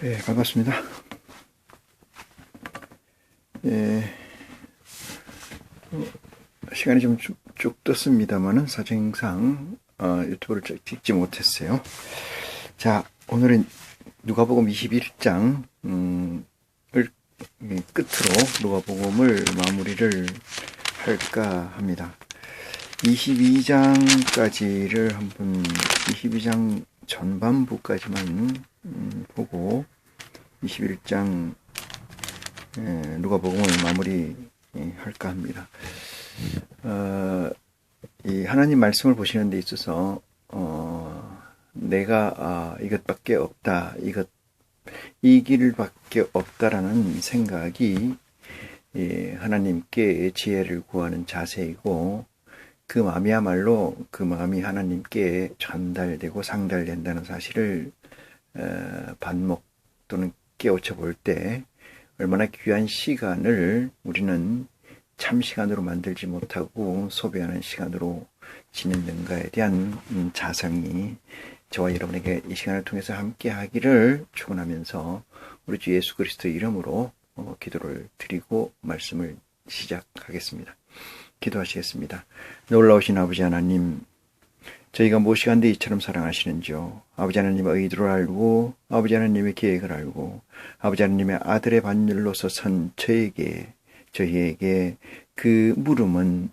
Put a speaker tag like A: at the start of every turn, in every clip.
A: 예, 반갑습니다. 예, 시간이 좀 쭉 떴습니다만은 사정상 유튜브를 찍지 못했어요. 자, 오늘은 누가복음 21장 을 끝으로 누가복음을 마무리를 할까 합니다. 22장까지를 한번 22장 전반부까지만 보고 21장 누가복음을 마무리 할까 합니다. 이 하나님 말씀을 보시는 데 있어서 내가 이것밖에 없다, 이 길밖에 없다라는 생각이 하나님께 지혜를 구하는 자세이고, 그 마음이야말로 그 마음이 하나님께 전달되고 상달된다는 사실을 반목 또는 깨우쳐 볼 때 얼마나 귀한 시간을 우리는 참 시간으로 만들지 못하고 소비하는 시간으로 지냈는가에 대한 자성이 저와 여러분에게 이 시간을 통해서 함께 하기를 축원하면서 우리 주 예수 그리스도의 이름으로 기도를 드리고 말씀을 시작하겠습니다. 기도하시겠습니다. 놀라우신 아버지 하나님, 저희가 무엇이간데 이처럼 사랑하시는지요. 아버지 하나님의 의도를 알고 아버지 하나님의 계획을 알고 아버지 하나님의 아들의 반열로서 선 저희에게 그 물음은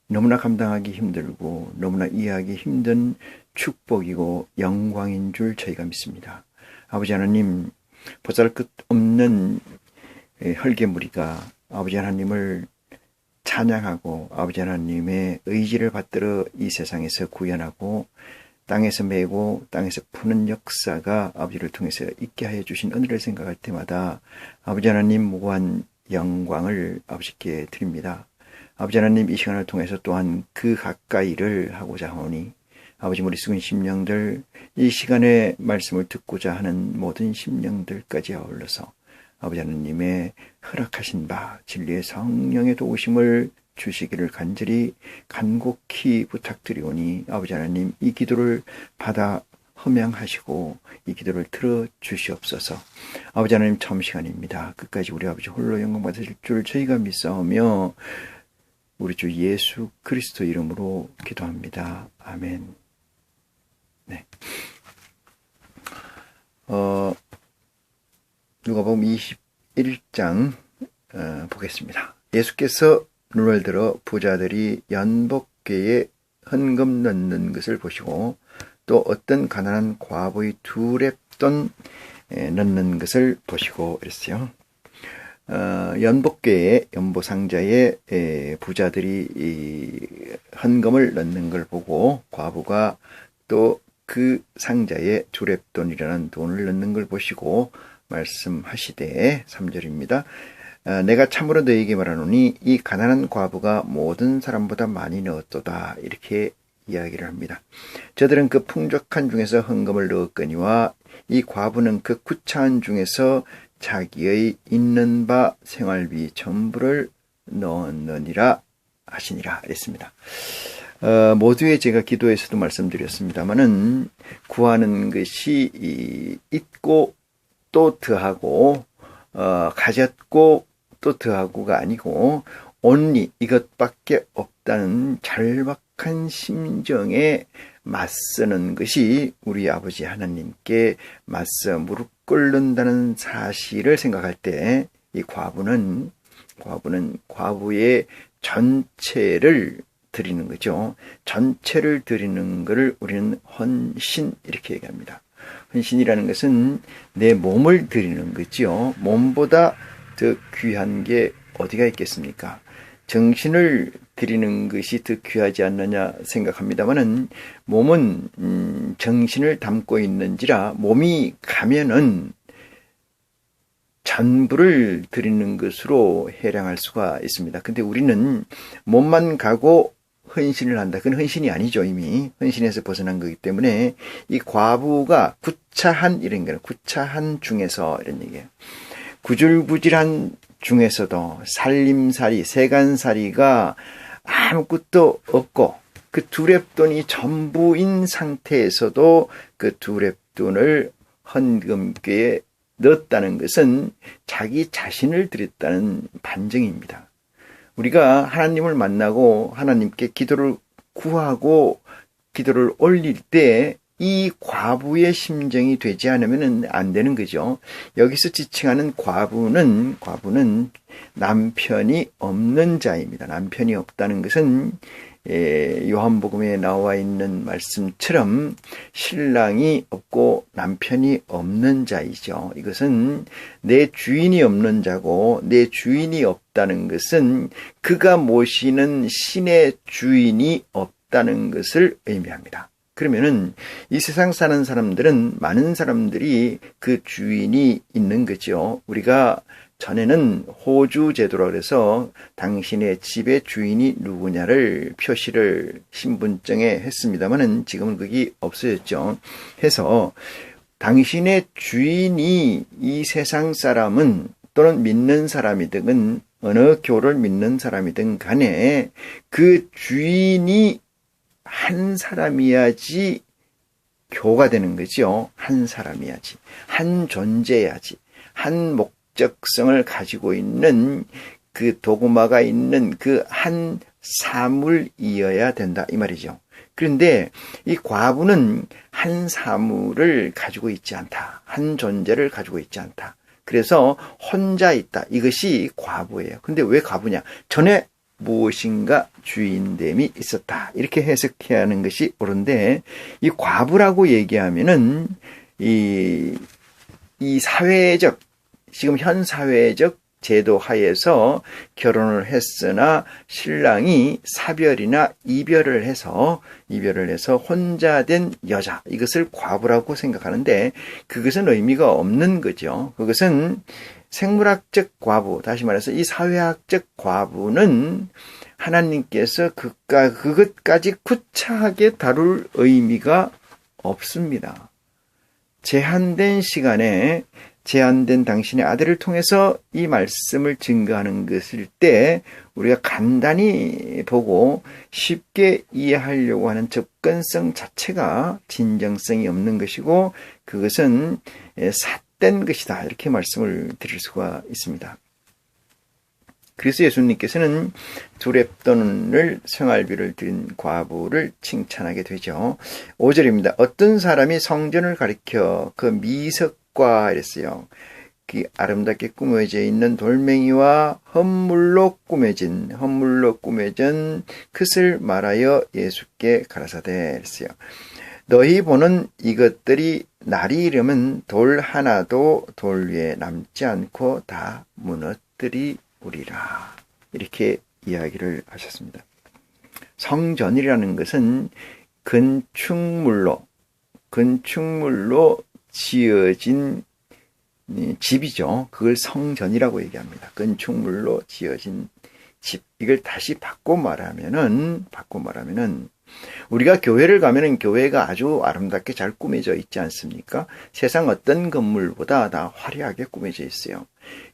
A: 너무나 감당하기 힘들고 너무나 이해하기 힘든 축복이고 영광인 줄 저희가 믿습니다. 아버지 하나님, 보잘것없는 헐개무리가 아버지 하나님을 찬양하고 아버지 하나님의 의지를 받들어 이 세상에서 구현하고 땅에서 메고 땅에서 푸는 역사가 아버지를 통해서 있게 하여 주신 은혜를 생각할 때마다 아버지 하나님 무고한 영광을 아버지께 드립니다. 아버지 하나님, 이 시간을 통해서 또한 그 가까이를 하고자 하오니 아버지, 우리 죽은 심령들, 이 시간에 말씀을 듣고자 하는 모든 심령들까지 아울러서 아버지 하나님의 허락하신 바 진리의 성령의 도우심을 주시기를 간절히 간곡히 부탁드리오니 아버지 하나님, 이 기도를 받아 허명하시고 이 기도를 들어주시옵소서. 아버지 하나님, 처음 시간입니다. 끝까지 우리 아버지 홀로 영광 받으실 줄 저희가 믿사오며 우리 주 예수 그리스도 이름으로 기도합니다. 아멘. 네. 누가복음 21장 보겠습니다. 예수께서 눈을 들어 부자들이 연복궤에 헌금 넣는 것을 보시고 또 어떤 가난한 과부의 2렙돈 넣는 것을 보시고 그랬어요. 연복궤에, 연보상자에 부자들이 헌금을 넣는 걸 보고 과부가 또 그 상자에 2렙돈이라는 돈을 넣는 걸 보시고 말씀하시되 3절입니다. 내가 참으로 너희에게 말하노니 이 가난한 과부가 모든 사람보다 많이 넣었도다, 이렇게 이야기를 합니다. 저들은 그 풍족한 중에서 헌금을 넣었거니와 이 과부는 그 구차한 중에서 자기의 있는 바 생활비 전부를 넣었느니라 하시니라 했습니다. 모두의 제가 기도에서도 말씀드렸습니다만은 구하는 것이 있고 또 더하고 가졌고 또 더하고가 아니고 only 이것밖에 없다는 절박한 심정에 맞서는 것이 우리 아버지 하나님께 맞서 무릎 꿇는다는 사실을 생각할 때 이 과부는 과부의 전체를 드리는 거죠. 전체를 드리는 것을 우리는 헌신, 이렇게 얘기합니다. 헌신이라는 것은 내 몸을 드리는 거죠. 몸보다 더 귀한 게 어디가 있겠습니까? 정신을 드리는 것이 더 귀하지 않느냐 생각합니다만은 몸은 정신을 담고 있는지라 몸이 가면은 전부를 드리는 것으로 해량할 수가 있습니다. 근데 우리는 몸만 가고 헌신을 한다. 그건 헌신이 아니죠. 이미 헌신에서 벗어난 거기 때문에 이 과부가 구차한, 이런 거예요. 구차한 중에서, 이런 얘기예요. 구질구질한 중에서도 살림살이, 세간살이가 아무것도 없고 그 2렙돈이 전부인 상태에서도 그 2렙돈을 헌금궤에 넣었다는 것은 자기 자신을 드렸다는 반증입니다. 우리가 하나님을 만나고 하나님께 기도를 구하고 기도를 올릴 때 이 과부의 심정이 되지 않으면 안 되는 거죠. 여기서 지칭하는 과부는 남편이 없는 자입니다. 남편이 없다는 것은 요한복음에 나와 있는 말씀처럼 신랑이 없고 남편이 없는 자이죠. 이것은 내 주인이 없는 자고, 내 주인이 없다는 것은 그가 모시는 신의 주인이 없다는 것을 의미합니다. 그러면은 이 세상 사는 사람들은, 많은 사람들이 그 주인이 있는 거죠. 우리가 전에는 호주 제도라 그래서 당신의 집의 주인이 누구냐를 표시를 신분증에 했습니다만은 지금은 그게 없어졌죠. 해서 당신의 주인이 이 세상 사람은, 또는 믿는 사람이든 어느 교를 믿는 사람이든 간에 그 주인이 한 사람이야지 교가 되는 거죠. 한 사람이야지, 한 존재야지, 한 목적성을 가지고 있는 그 도구마가 있는 그 한 사물이어야 된다, 이 말이죠. 그런데 이 과부는 한 사물을 가지고 있지 않다. 한 존재를 가지고 있지 않다. 그래서 혼자 있다. 이것이 과부예요. 근데 왜 과부냐? 전에 무엇인가 주인됨이 있었다. 이렇게 해석해야 하는 것이 옳은데, 이 과부라고 얘기하면은 이 사회적, 지금 현 사회적 제도 하에서 결혼을 했으나 신랑이 사별이나 이별을 해서 혼자 된 여자, 이것을 과부라고 생각하는데 그것은 의미가 없는 거죠. 그것은 생물학적 과부, 다시 말해서 이 사회학적 과부는 하나님께서 그것까지 구차하게 다룰 의미가 없습니다. 제한된 시간에 제한된 당신의 아들을 통해서 이 말씀을 증거하는 것일 때 우리가 간단히 보고 쉽게 이해하려고 하는 접근성 자체가 진정성이 없는 것이고, 그것은 삿된 것이다, 이렇게 말씀을 드릴 수가 있습니다. 그래서 예수님께서는 두 렙돈을 생활비를 드린 과부를 칭찬하게 되죠. 5절입니다. 어떤 사람이 성전을 가리켜 그 미석과 이랬어요. 그 아름답게 꾸며져 있는 돌멩이와 헌물로 꾸며진 그것을 말하여 예수께 가라사대 이랬어요. 너희 보는 이것들이 날이 이르면 돌 하나도 돌 위에 남지 않고 다 무너뜨리우리라, 이렇게 이야기를 하셨습니다. 성전이라는 것은 건축물로 지어진 집이죠. 그걸 성전이라고 얘기합니다. 건축물로 지어진 집. 이걸 다시 바꿔 말하면은 우리가 교회를 가면은 교회가 아주 아름답게 잘 꾸며져 있지 않습니까? 세상 어떤 건물보다 다 화려하게 꾸며져 있어요.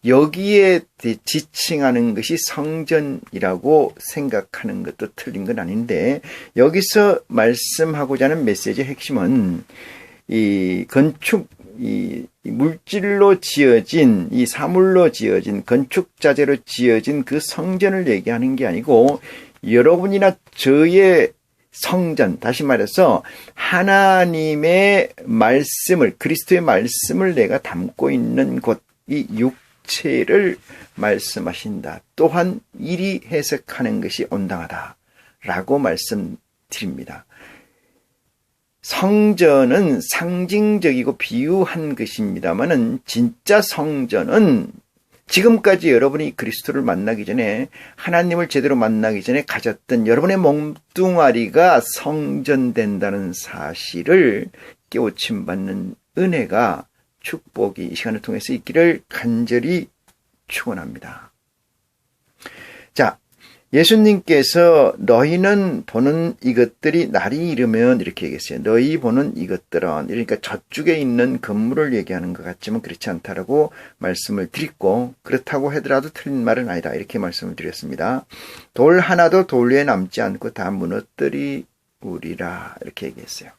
A: 여기에 지칭하는 것이 성전이라고 생각하는 것도 틀린 건 아닌데, 여기서 말씀하고자 하는 메시지의 핵심은 이 물질로 지어진, 이 사물로 지어진, 건축자재로 지어진 그 성전을 얘기하는 게 아니고, 여러분이나 저의 성전, 다시 말해서 하나님의 말씀을, 그리스도의 말씀을 내가 담고 있는 곳, 이 육체를 말씀하신다. 또한 이리 해석하는 것이 온당하다라고 말씀드립니다. 성전은 상징적이고 비유한 것입니다만은 진짜 성전은 지금까지 여러분이 그리스도를 만나기 전에, 하나님을 제대로 만나기 전에 가졌던 여러분의 몸뚱아리가 성전된다는 사실을 깨우침받는 은혜가, 축복이 이 시간을 통해서 있기를 간절히 축원합니다. 자, 예수님께서 너희는 보는 이것들이 날이 이르면 이렇게 얘기했어요. 너희 보는 이것들은, 그러니까 저쪽에 있는 건물을 얘기하는 것 같지만 그렇지 않다라고 말씀을 드렸고, 그렇다고 하더라도 틀린 말은 아니다, 이렇게 말씀을 드렸습니다. 돌 하나도 돌 위에 남지 않고 다 무너뜨리우리라, 이렇게 얘기했어요.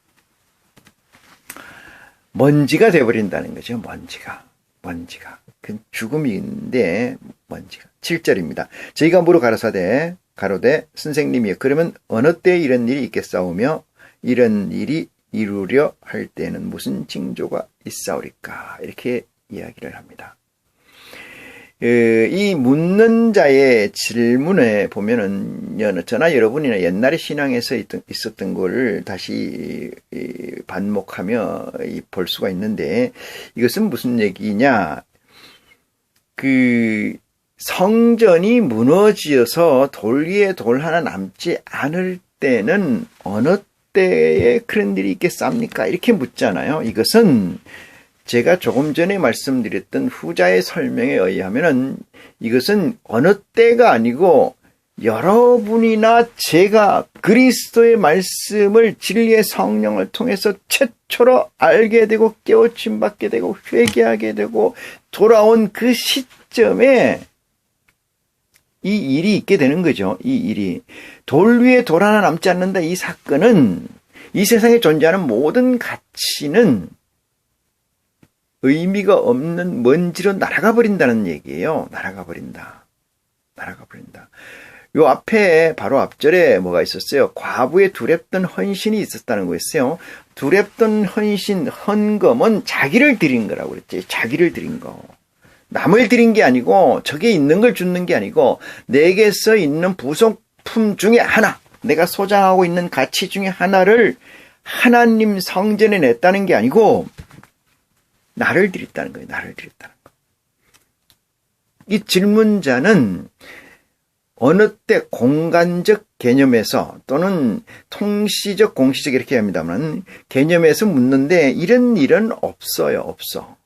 A: 먼지가 되어버린다는 거죠. 먼지가. 그 죽음인데 먼지가. 7절입니다. 저희가 물어 가로되 선생님이여 그러면 어느 때에 이런 일이 있겠사오며 이런 일이 이루려 할 때에는 무슨 징조가 있사오리까. 이렇게 이야기를 합니다. 이 묻는 자의 질문에 보면은 저나 여러분이나 옛날에 신앙에서 있었던 거를 다시 반목하며 볼 수가 있는데, 이것은 무슨 얘기냐? 그 성전이 무너지어서 돌 위에 돌 하나 남지 않을 때는 어느 때에 그런 일이 있겠습니까? 이렇게 묻잖아요. 이것은 제가 조금 전에 말씀드렸던 후자의 설명에 의하면은 이것은 어느 때가 아니고 여러분이나 제가 그리스도의 말씀을 진리의 성령을 통해서 최초로 알게 되고 깨우침 받게 되고 회개하게 되고 돌아온 그 시점에 이 일이 있게 되는 거죠. 이 일이. 돌 위에 돌 하나 남지 않는다. 이 사건은 이 세상에 존재하는 모든 가치는 의미가 없는 먼지로 날아가 버린다는 얘기예요. 날아가 버린다. 요 앞에 바로 앞절에 뭐가 있었어요? 과부의 두렵던 헌신이 있었다는 거였어요. 두렵던 헌신, 헌금은 자기를 드린 거라고 그랬지. 자기를 드린 거. 남을 드린 게 아니고 저게 있는 걸 주는 게 아니고 내게서 있는 부속품 중에 하나, 내가 소장하고 있는 가치 중에 하나를 하나님 성전에 냈다는 게 아니고 나를 드렸다는 거예요. 나를 드렸다는 거. 이 질문자는 어느 때 공간적 개념에서 또는 통시적 공시적 이렇게 합니다만 개념에서 묻는데 이런 일은 없어요. 없어.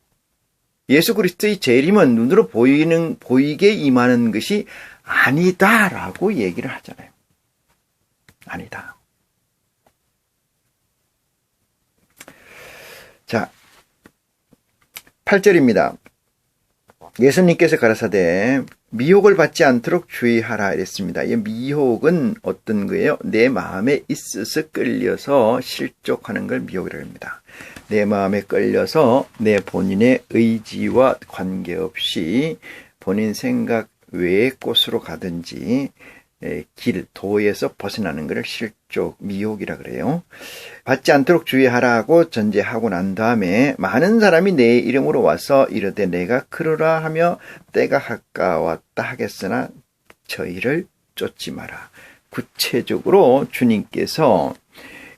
A: 예수 그리스도의 재림은 눈으로 보이게 임하는 것이 아니다라고 얘기를 하잖아요. 아니다. 자, 8절입니다. 예수님께서 가라사대 미혹을 받지 않도록 주의하라 이랬습니다. 이 미혹은 어떤 거예요? 내 마음에 있어서 끌려서 실족하는 걸 미혹이라고 합니다. 내 마음에 끌려서 내 본인의 의지와 관계없이 본인 생각 외의 곳으로 가든지 길, 도에서 벗어나는 것을 실족, 미혹이라 그래요. 받지 않도록 주의하라고 전제하고 난 다음에 많은 사람이 내 이름으로 와서 이르되 내가 그러라 하며 때가 가까웠다 하겠으나 저희를 쫓지 마라. 구체적으로 주님께서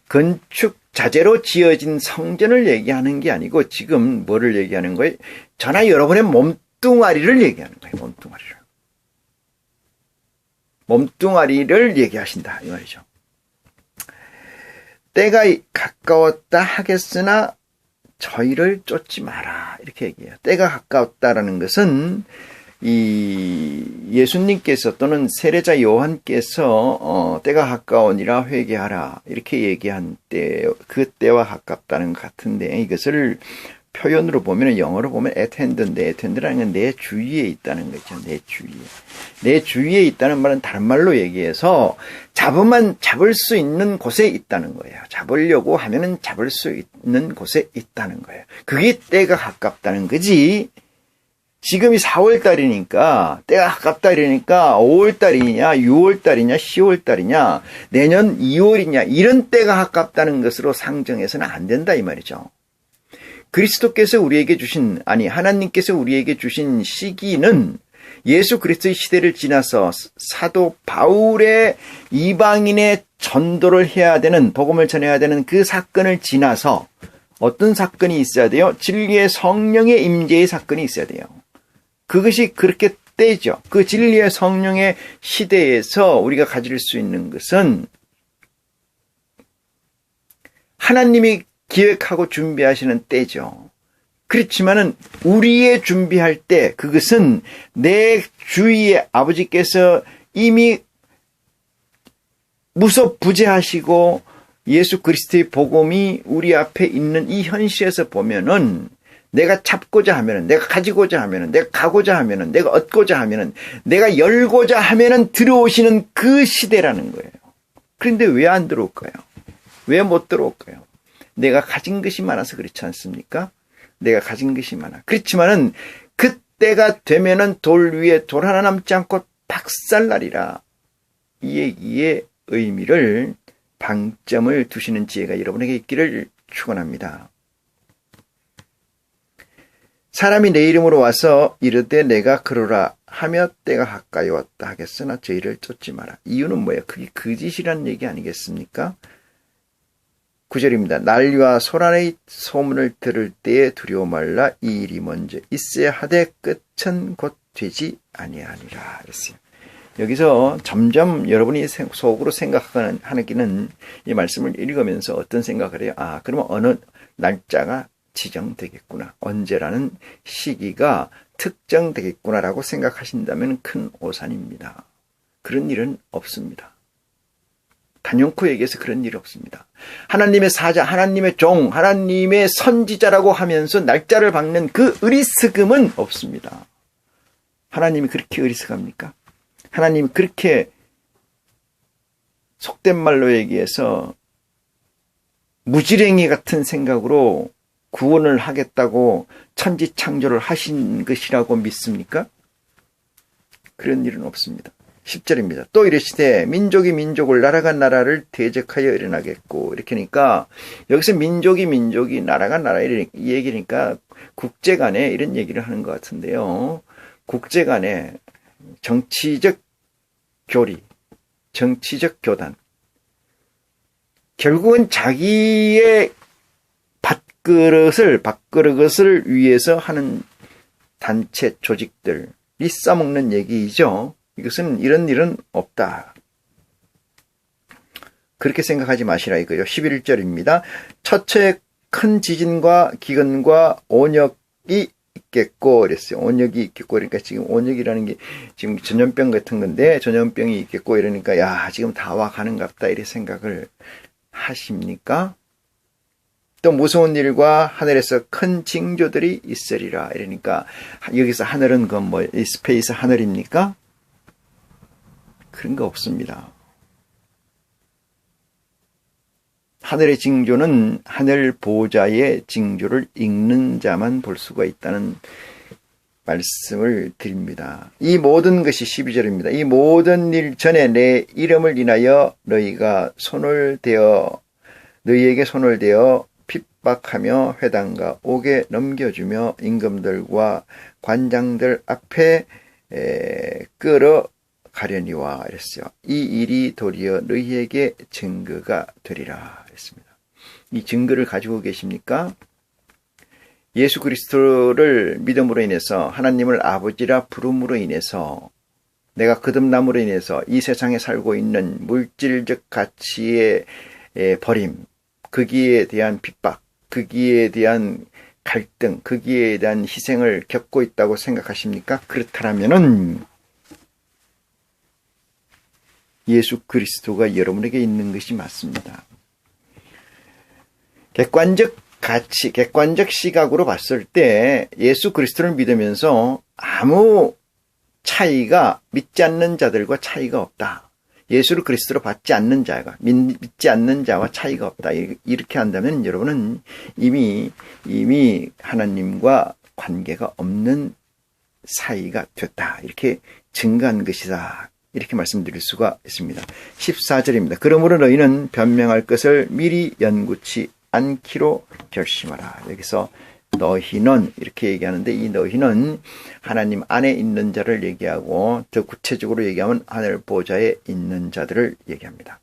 A: 건축 자재로 지어진 성전을 얘기하는 게 아니고 지금 뭐를 얘기하는 거예요? 저나 여러분의 몸뚱아리를 얘기하는 거예요. 몸뚱아리를 얘기하신다 이 말이죠. 때가 가까웠다 하겠으나 저희를 쫓지 마라 이렇게 얘기해요. 때가 가까웠다라는 것은 이 예수님께서 또는 세례자 요한께서 때가 가까우니라 회개하라 이렇게 얘기한 때 그 때와 가깝다는 것 같은데 이것을 표현으로 보면 영어로 보면 at hand인데 at hand라는 건 내 주위에 있다는 거죠. 내 주위에. 내 주위에 있다는 말은 다른 말로 얘기해서 잡으면 잡을 수 있는 곳에 있다는 거예요. 잡으려고 하면은 잡을 수 있는 곳에 있다는 거예요. 그게 때가 가깝다는 거지. 지금이 4월달이니까 때가 가깝다 이러니까 5월달이냐 6월달이냐 10월달이냐 내년 2월이냐 이런 때가 가깝다는 것으로 상정해서는 안 된다 이 말이죠. 그리스도께서 우리에게 주신 하나님께서 우리에게 주신 시기는 예수 그리스도의 시대를 지나서 사도 바울의 이방인의 전도를 해야 되는 복음을 전해야 되는 그 사건을 지나서 어떤 사건이 있어야 돼요? 진리의 성령의 임재의 사건이 있어야 돼요. 그것이 그렇게 때죠. 그 진리의 성령의 시대에서 우리가 가질 수 있는 것은 하나님이 기획하고 준비하시는 때죠. 그렇지만은 우리의 준비할 때 그것은 내 주위에 아버지께서 이미 무소부재하시고 예수 그리스도의 복음이 우리 앞에 있는 이 현실에서 보면은 내가 찾고자 하면은 내가 가지고자 하면은 내가 가고자 하면은 내가 얻고자 하면은 내가 열고자 하면은 들어오시는 그 시대라는 거예요. 그런데 왜 안 들어올까요? 왜 못 들어올까요? 내가 가진 것이 많아서 그렇지 않습니까? 내가 가진 것이 많아. 그렇지만은 그때가 되면은 돌 위에 돌 하나 남지 않고 박살나리라. 이 얘기의 의미를 방점을 두시는 지혜가 여러분에게 있기를 축원합니다. 사람이 내 이름으로 와서 이르되 내가 그러라 하며 때가 가까이 왔다 하겠으나 저희를 쫓지 마라. 이유는 뭐예요? 그게 거짓이라는 얘기 아니겠습니까? 9절입니다. 난리와 소란의 소문을 들을 때에 두려워 말라. 이 일이 먼저 있어야 하되 끝은 곧 되지 아니하니라. 그랬어요. 여기서 점점 여러분이 속으로 생각하기는 이 말씀을 읽으면서 어떤 생각을 해요? 아, 그러면 어느 날짜가 지정되겠구나. 언제라는 시기가 특정되겠구나라고 생각하신다면 큰 오산입니다. 그런 일은 없습니다. 단연코 얘기해서 그런 일이 없습니다. 하나님의 사자, 하나님의 종, 하나님의 선지자라고 하면서 날짜를 박는 그 어리석음은 없습니다. 하나님이 그렇게 어리석합니까? 하나님이 그렇게 속된 말로 얘기해서 무지랭이 같은 생각으로 구원을 하겠다고 천지창조를 하신 것이라고 믿습니까? 그런 일은 없습니다. 10절입니다. 또 이르시되 민족이 민족을 나라가 나라를 대적하여 일어나겠고, 이렇게 하니까 여기서 민족이 나라가 나라 이 얘기니까 국제 간에 이런 얘기를 하는 것 같은데요. 국제 간에 정치적 교리, 정치적 교단, 결국은 자기의 밥그릇을 위해서 하는 단체 조직들이 싸먹는 얘기이죠. 이것은 이런 일은 없다. 그렇게 생각하지 마시라 이거요. 11절입니다. 첫째 큰 지진과 기근과 온역이 있겠고 그랬어요. 온역이 있겠고 그러니까 지금 온역이라는 게 지금 전염병 같은 건데 전염병이 있겠고 이러니까 야 지금 다 와가는갑다 이렇게 생각을 하십니까? 또 무서운 일과 하늘에서 큰 징조들이 있으리라. 이러니까 여기서 하늘은 그 뭐 스페이스 하늘입니까? 그런 거 없습니다. 하늘의 징조는 하늘 보좌의 징조를 읽는 자만 볼 수가 있다는 말씀을 드립니다. 이 모든 것이 12절입니다. 이 모든 일 전에 내 이름을 인하여 너희에게 손을 대어 핍박하며 회당과 옥에 넘겨주며 임금들과 관장들 앞에 끌어가려니와 이랬어요. 이 일이 도리어 너희에게 증거가 되리라 했습니다. 이 증거를 가지고 계십니까? 예수 그리스도를 믿음으로 인해서 하나님을 아버지라 부름으로 인해서 내가 거듭남으로 인해서 이 세상에 살고 있는 물질적 가치의 버림, 거기에 대한 핍박, 거기에 대한 갈등, 거기에 대한 희생을 겪고 있다고 생각하십니까? 그렇다면은 예수 그리스도가 여러분에게 있는 것이 맞습니다. 객관적 가치, 객관적 시각으로 봤을 때 예수 그리스도를 믿으면서 아무 차이가 믿지 않는 자들과 차이가 없다. 예수를 그리스도로 받지 않는 자가 믿지 않는 자와 차이가 없다. 이렇게 한다면 여러분은 이미 하나님과 관계가 없는 사이가 됐다. 이렇게 증거한 것이다. 이렇게 말씀드릴 수가 있습니다. 14절입니다. 그러므로 너희는 변명할 것을 미리 연구치 않기로 결심하라. 여기서 너희는 이렇게 얘기하는데 이 너희는 하나님 안에 있는 자를 얘기하고 더 구체적으로 얘기하면 하늘 보좌에 있는 자들을 얘기합니다.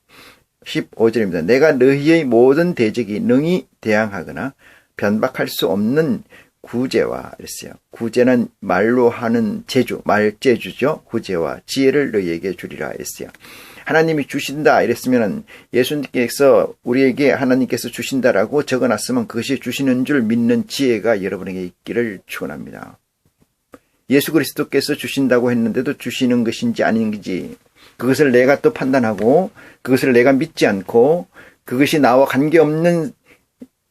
A: 15절입니다. 내가 너희의 모든 대적이 능히 대항하거나 변박할 수 없는 구제와 그랬어요. 구제는 말로 하는 제주, 말제주죠. 구제와 지혜를 너희에게 주리라 했어요. 하나님이 주신다 이랬으면 예수님께서 우리에게 하나님께서 주신다라고 적어놨으면 그것이 주시는 줄 믿는 지혜가 여러분에게 있기를 축원합니다. 예수 그리스도께서 주신다고 했는데도 주시는 것인지 아닌지 그것을 내가 또 판단하고 그것을 내가 믿지 않고 그것이 나와 관계없는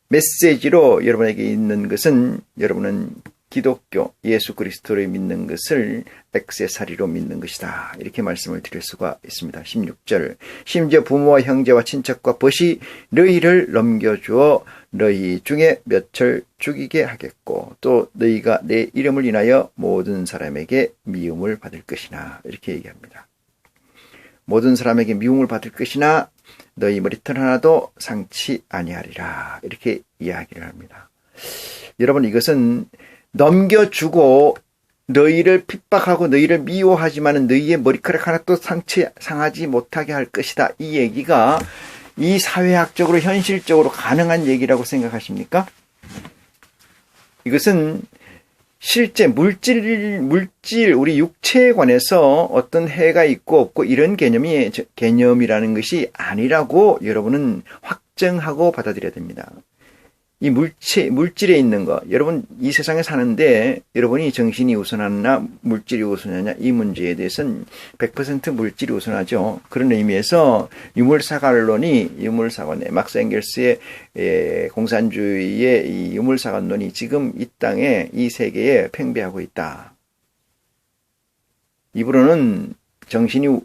A: 메시지로 여러분에게 있는 것은 여러분은 기독교 예수 그리스도를 믿는 것을 액세서리로 믿는 것이다. 이렇게 말씀을 드릴 수가 있습니다. 16절 심지어 부모와 형제와 친척과 벗이 너희를 넘겨주어 너희 중에 몇을 죽이게 하겠고 또 너희가 내 이름을 인하여 모든 사람에게 미움을 받을 것이나 이렇게 얘기합니다. 모든 사람에게 미움을 받을 것이나 너희 머리털 하나도 상치 아니하리라 이렇게 이야기를 합니다. 여러분 이것은 넘겨주고 너희를 핍박하고 너희를 미워하지만 너희의 머리카락 하나도 상하지 못하게 할 것이다. 이 얘기가 이 사회학적으로 현실적으로 가능한 얘기라고 생각하십니까? 이것은 실제 물질 우리 육체에 관해서 어떤 해가 있고 없고 이런 개념이라는 것이 아니라고 여러분은 확정하고 받아들여야 됩니다. 이 물질에 있는 거, 여러분 이 세상에 사는데 여러분이 정신이 우선하나 물질이 우선하냐 이 문제에 대해서는 100% 물질이 우선하죠. 그런 의미에서 유물사관론의 막스 앵겔스의 공산주의의 이 유물사관론이 지금 이 땅에 이 세계에 팽배하고 있다. 입으로는 정신이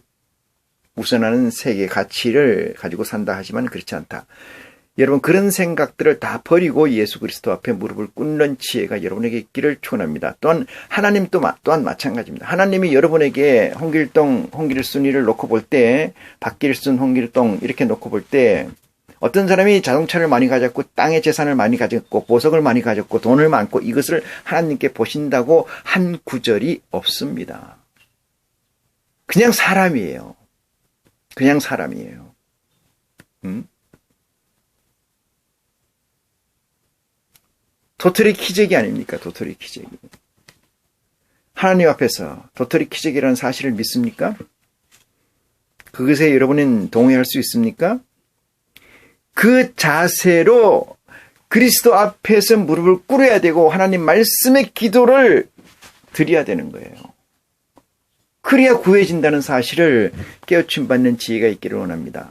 A: 우선하는 세계 가치를 가지고 산다 하지만 그렇지 않다. 여러분 그런 생각들을 다 버리고 예수 그리스도 앞에 무릎을 꿇는 지혜가 여러분에게 있기를 축원합니다. 또한 하나님 또한 마찬가지입니다. 하나님이 여러분에게 홍길순이를 놓고 볼 때 박길순, 홍길동 이렇게 놓고 볼 때 어떤 사람이 자동차를 많이 가졌고 땅의 재산을 많이 가졌고 보석을 많이 가졌고 돈을 많고 이것을 하나님께 보신다고 한 구절이 없습니다. 그냥 사람이에요. 그냥 사람이에요. 도토리 키재기 아닙니까? 도토리 키재기. 하나님 앞에서 도토리 키재기라는 사실을 믿습니까? 그것에 여러분은 동의할 수 있습니까? 그 자세로 그리스도 앞에서 무릎을 꿇어야 되고 하나님 말씀의 기도를 드려야 되는 거예요. 그래야 구해진다는 사실을 깨우침 받는 지혜가 있기를 원합니다.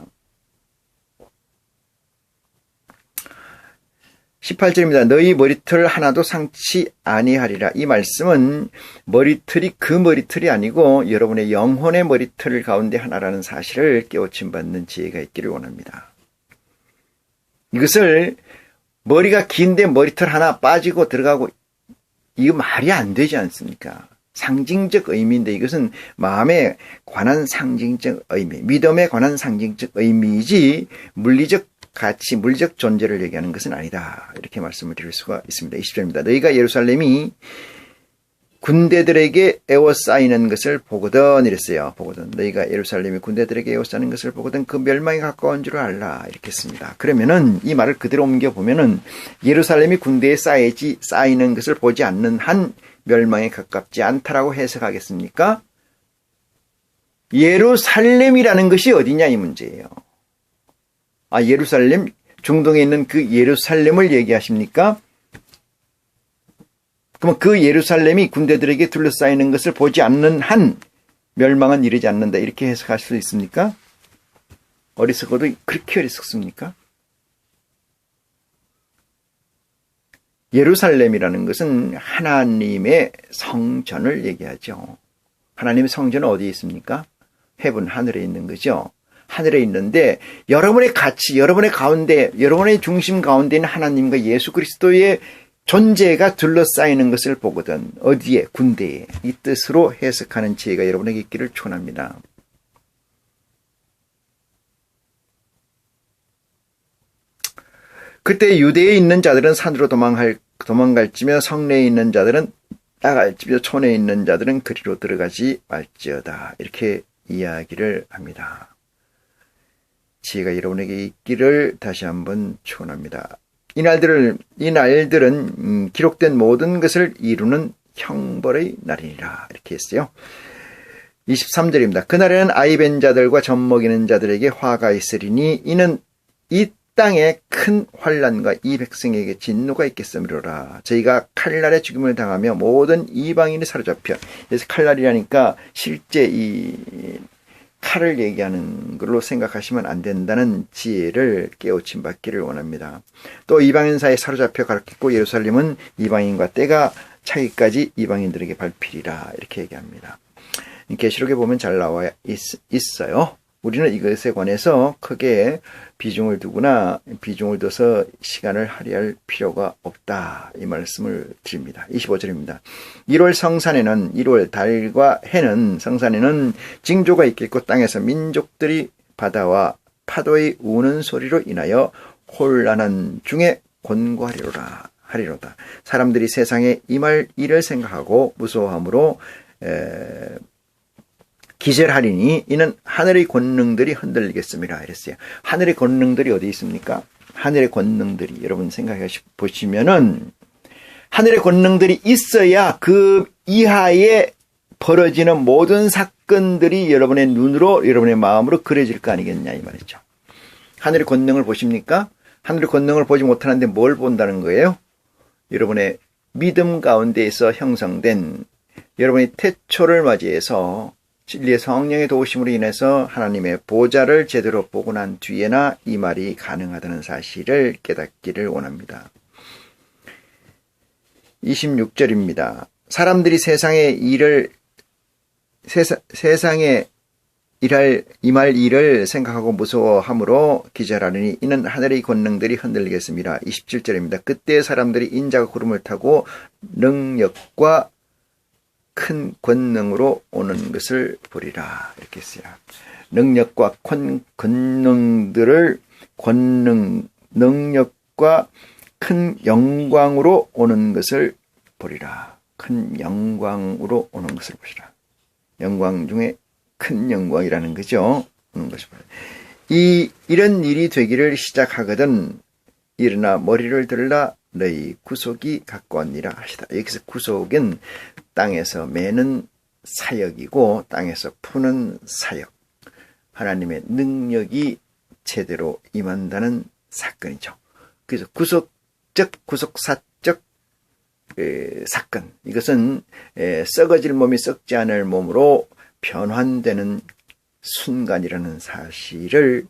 A: 18절입니다. 너희 머리털 하나도 상치 아니하리라. 이 말씀은 머리털이 그 머리털이 아니고 여러분의 영혼의 머리털 가운데 하나라는 사실을 깨우침 받는 지혜가 있기를 원합니다. 이것을 머리가 긴데 머리털 하나 빠지고 들어가고 이거 말이 안 되지 않습니까? 상징적 의미인데 이것은 마음에 관한 상징적 의미, 믿음에 관한 상징적 의미이지 물리적 가치, 물리적 존재를 얘기하는 것은 아니다. 이렇게 말씀을 드릴 수가 있습니다. 20절입니다. 너희가 예루살렘이 군대들에게 에워싸이는 것을 보거든 이랬어요. 보거든. 너희가 예루살렘이 군대들에게 에워싸이는 것을 보거든 그 멸망이 가까운 줄 알라. 이렇게 했습니다. 그러면은 이 말을 그대로 옮겨보면은 예루살렘이 군대에 쌓이는 것을 보지 않는 한 멸망에 가깝지 않다라고 해석하겠습니까? 예루살렘이라는 것이 어디냐 이 문제예요. 예루살렘, 중동에 있는 그 예루살렘을 얘기하십니까? 그러면 그 예루살렘이 군대들에게 둘러싸이는 것을 보지 않는 한 멸망은 이르지 않는다. 이렇게 해석할 수 있습니까? 어리석어도 그렇게 어리석습니까? 예루살렘이라는 것은 하나님의 성전을 얘기하죠. 하나님의 성전은 어디에 있습니까? 헤븐, 하늘에 있는 거죠. 하늘에 있는데 여러분의 가치, 여러분의 가운데, 여러분의 중심 가운데 있는 하나님과 예수 그리스도의 존재가 둘러싸이는 것을 보거든. 어디에? 군대에. 이 뜻으로 해석하는 지혜가 여러분에게 있기를 축원합니다. 그때 유대에 있는 자들은 산으로 도망갈지며 성내에 있는 자들은 나갈지며 촌에 있는 자들은 그리로 들어가지 말지어다. 이렇게 이야기를 합니다. 지혜가 여러분에게 있기를 다시 한번 축원합니다. 이 날들은 기록된 모든 것을 이루는 형벌의 날이니라. 이렇게 했어요. 23절입니다. 그날에는 아이벤 자들과 젖먹이는 자들에게 화가 있으리니 이는 이 땅에 큰 환난과 이 백성에게 진노가 있겠으므로라. 저희가 칼날에 죽임을 당하며 모든 이방인이 사로잡혀. 그래서 칼날이라니까 실제 이 칼을 얘기하는 걸로 생각하시면 안 된다는 지혜를 깨우침 받기를 원합니다. 또 이방인 사이에 사로잡혀 가르치고 예루살렘은 이방인과 때가 차기까지 이방인들에게 밟히리라. 이렇게 얘기합니다. 계시록에 보면 잘 나와 있어요. 우리는 이것에 관해서 크게 비중을 둬서 시간을 할애할 필요가 없다. 이 말씀을 드립니다. 25절입니다. 1월 달과 해는 성산에는 징조가 있겠고 땅에서 민족들이 바다와 파도의 우는 소리로 인하여 혼란한 중에 곤고하리로다. 사람들이 세상에 임할 일을 생각하고 무서워함으로 기절하리니 이는 하늘의 권능들이 흔들리겠습니다. 이랬어요. 하늘의 권능들이 어디 있습니까? 하늘의 권능들이 여러분 생각해 보시면은 하늘의 권능들이 있어야 그 이하에 벌어지는 모든 사건들이 여러분의 눈으로 여러분의 마음으로 그려질 거 아니겠냐 이 말이죠. 하늘의 권능을 보십니까? 하늘의 권능을 보지 못하는데 뭘 본다는 거예요? 여러분의 믿음 가운데에서 형성된 여러분의 태초를 맞이해서 진리의 성령의 도우심으로 인해서 하나님의 보좌를 제대로 보고 난 뒤에나 이 말이 가능하다는 사실을 깨닫기를 원합니다. 26절입니다. 사람들이 세상에 임할 일을 생각하고 무서워함으로 기절하느니 이는 하늘의 권능들이 흔들리겠습니다. 27절입니다. 그때 사람들이 인자가 구름을 타고 능력과 큰 권능으로 오는 것을 보리라. 이렇게 했어요. 능력과 능력과 큰 영광으로 오는 것을 보리라. 큰 영광으로 오는 것을 보시라. 영광 중에 큰 영광이라는 거죠. 오는 것을 보리라. 이런 일이 되기를 시작하거든 일어나 머리를 들라 너희 구속이 가까웠니라 하시다. 여기서 구속은 땅에서 매는 사역이고 땅에서 푸는 사역. 하나님의 능력이 제대로 임한다는 사건이죠. 그래서 구속사적 사건. 이것은 썩어질 몸이 썩지 않을 몸으로 변환되는 순간이라는 사실을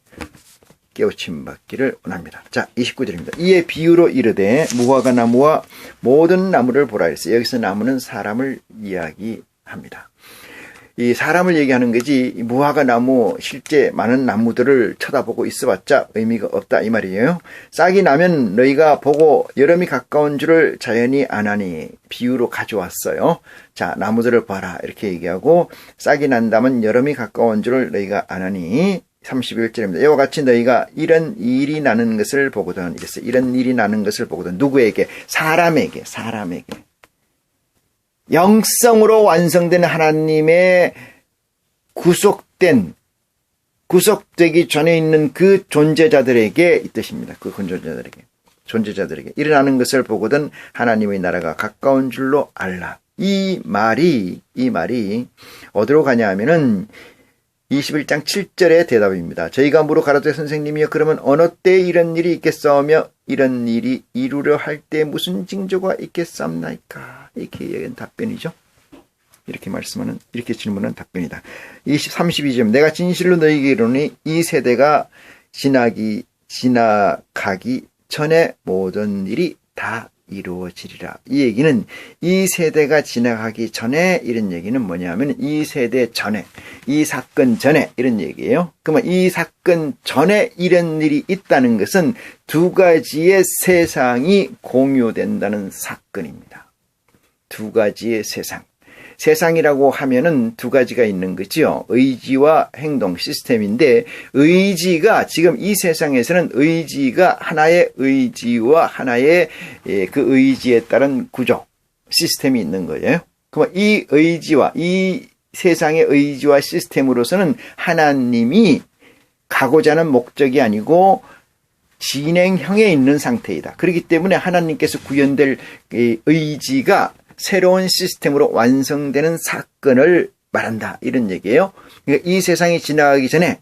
A: 깨우침 받기를 원합니다. 자, 29절입니다. 이에 비유로 이르되 무화과 나무와 모든 나무를 보라 했어요. 여기서 나무는 사람을 이야기합니다. 이 사람을 얘기하는 거지 무화과 나무 실제 많은 나무들을 쳐다보고 있어봤자 의미가 없다 이 말이에요. 싹이 나면 너희가 보고 여름이 가까운 줄을 자연히 아나니 비유로 가져왔어요. 자, 나무들을 봐라 이렇게 얘기하고 싹이 난다면 여름이 가까운 줄을 너희가 아나니 31절입니다. 이와 같이 너희가 이런 일이 나는 것을 보거든 이랬어요. 이런 일이 나는 것을 보거든 누구에게? 사람에게 영성으로 완성된 하나님의 구속되기 전에 있는 그 존재자들에게 이 뜻입니다. 그 존재자들에게 일어나는 것을 보거든 하나님의 나라가 가까운 줄로 알라. 이 말이 어디로 가냐 하면은 21장 7절의 대답입니다. 저희가 물어 가라되 선생님이여 그러면 어느 때 이런 일이 있겠사오며 이런 일이 이루려 할 때 무슨 징조가 있겠사옵나이까? 이렇게 얘기한 답변이죠. 이렇게 질문한 답변이다. 32절 내가 진실로 너희에게 이르노니 이 세대가 지나가기 전에 모든 일이 다 이루어지리라. 이 얘기는 이 세대가 지나가기 전에 이런 얘기는 뭐냐면 이 세대 전에 이 사건 전에 이런 얘기예요. 그러면 이 사건 전에 이런 일이 있다는 것은 두 가지의 세상이 공유된다는 사건입니다. 두 가지의 세상이라고 하면은 두 가지가 있는 거죠. 의지와 행동 시스템인데 의지가 지금 이 세상에서는 의지가 하나의 의지와 하나의 그 의지에 따른 구조 시스템이 있는 거예요. 그럼 이 의지와 이 세상의 의지와 시스템으로서는 하나님이 가고자 하는 목적이 아니고 진행형에 있는 상태이다. 그렇기 때문에 하나님께서 구현될 의지가 새로운 시스템으로 완성되는 사건을 말한다. 이런 얘기예요. 그러니까 이 세상이 지나가기 전에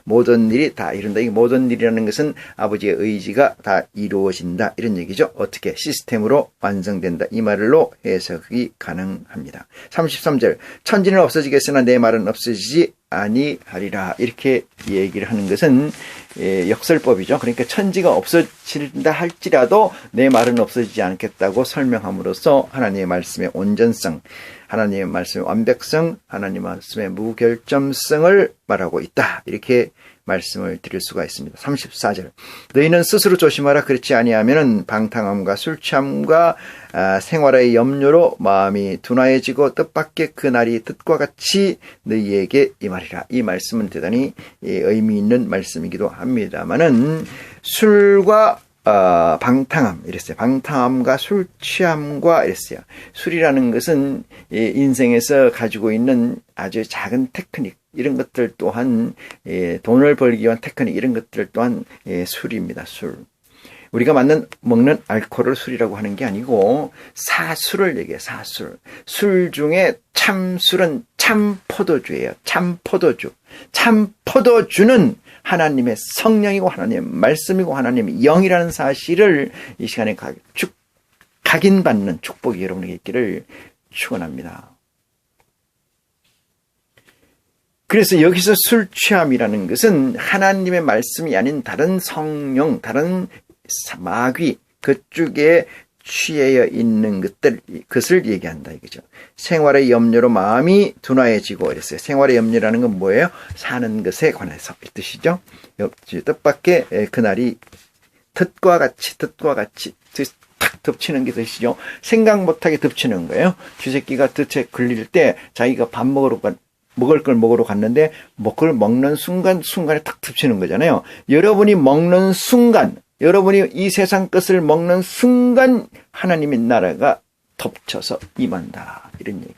A: 모든 일이 다 이룬다. 이 모든 일이라는 것은 아버지의 의지가 다 이루어진다. 이런 얘기죠. 어떻게? 시스템으로 완성된다. 이 말로 해석이 가능합니다. 33절 천지는 없어지겠으나 내 말은 없어지지 아니하리라. 이렇게 얘기를 하는 것은 역설법이죠. 그러니까 천지가 없어진다 할지라도 내 말은 없어지지 않겠다고 설명함으로써 하나님의 말씀의 온전성, 하나님의 말씀의 완벽성, 하나님의 말씀의 무결점성을 말하고 있다. 이렇게 말씀을 드릴 수가 있습니다. 34절. 너희는 스스로 조심하라. 그렇지 아니하면은 방탕함과 술 취함과 생활의 염려로 마음이 둔화해지고 뜻밖의 그날이 뜻과 같이 너희에게 임하리라. 이 말씀은 대단히 의미 있는 말씀이기도 합니다만은 술과 방탕함 이랬어요. 방탕함과 술 취함과 이랬어요. 술이라는 것은 인생에서 가지고 있는 아주 작은 테크닉, 이런 것들 또한 돈을 벌기 위한 테크닉, 이런 것들 또한 술입니다. 술. 우리가 먹는 알코올을 술이라고 하는 게 아니고 사술을 얘기해요. 사술. 술 중에 참술은 참포도주예요. 참포도주. 참포도주는 하나님의 성령이고 하나님의 말씀이고 하나님의 영이라는 사실을 이 시간에 각인받는 축복이 여러분에게 있기를 축원합니다. 그래서 여기서 술 취함이라는 것은 하나님의 말씀이 아닌 다른 성령, 다른 마귀, 그쪽에 취해 있는 것을 얘기한다 이거죠. 생활의 염려로 마음이 둔화해지고 이랬어요. 생활의 염려라는 건 뭐예요? 사는 것에 관해서 이 뜻이죠. 뜻밖의 그날이 뜻과 같이 탁 덮치는 게 뜻이죠. 생각 못하게 덮치는 거예요. 쥐새끼가 덫에 걸릴 때 자기가 밥 먹을 걸 먹으러 갔는데 그걸 먹는 순간에 탁 덮치는 거잖아요. 여러분이 먹는 순간, 여러분이 이 세상 것을 먹는 순간 하나님의 나라가 덮쳐서 임한다. 이런 얘기예요.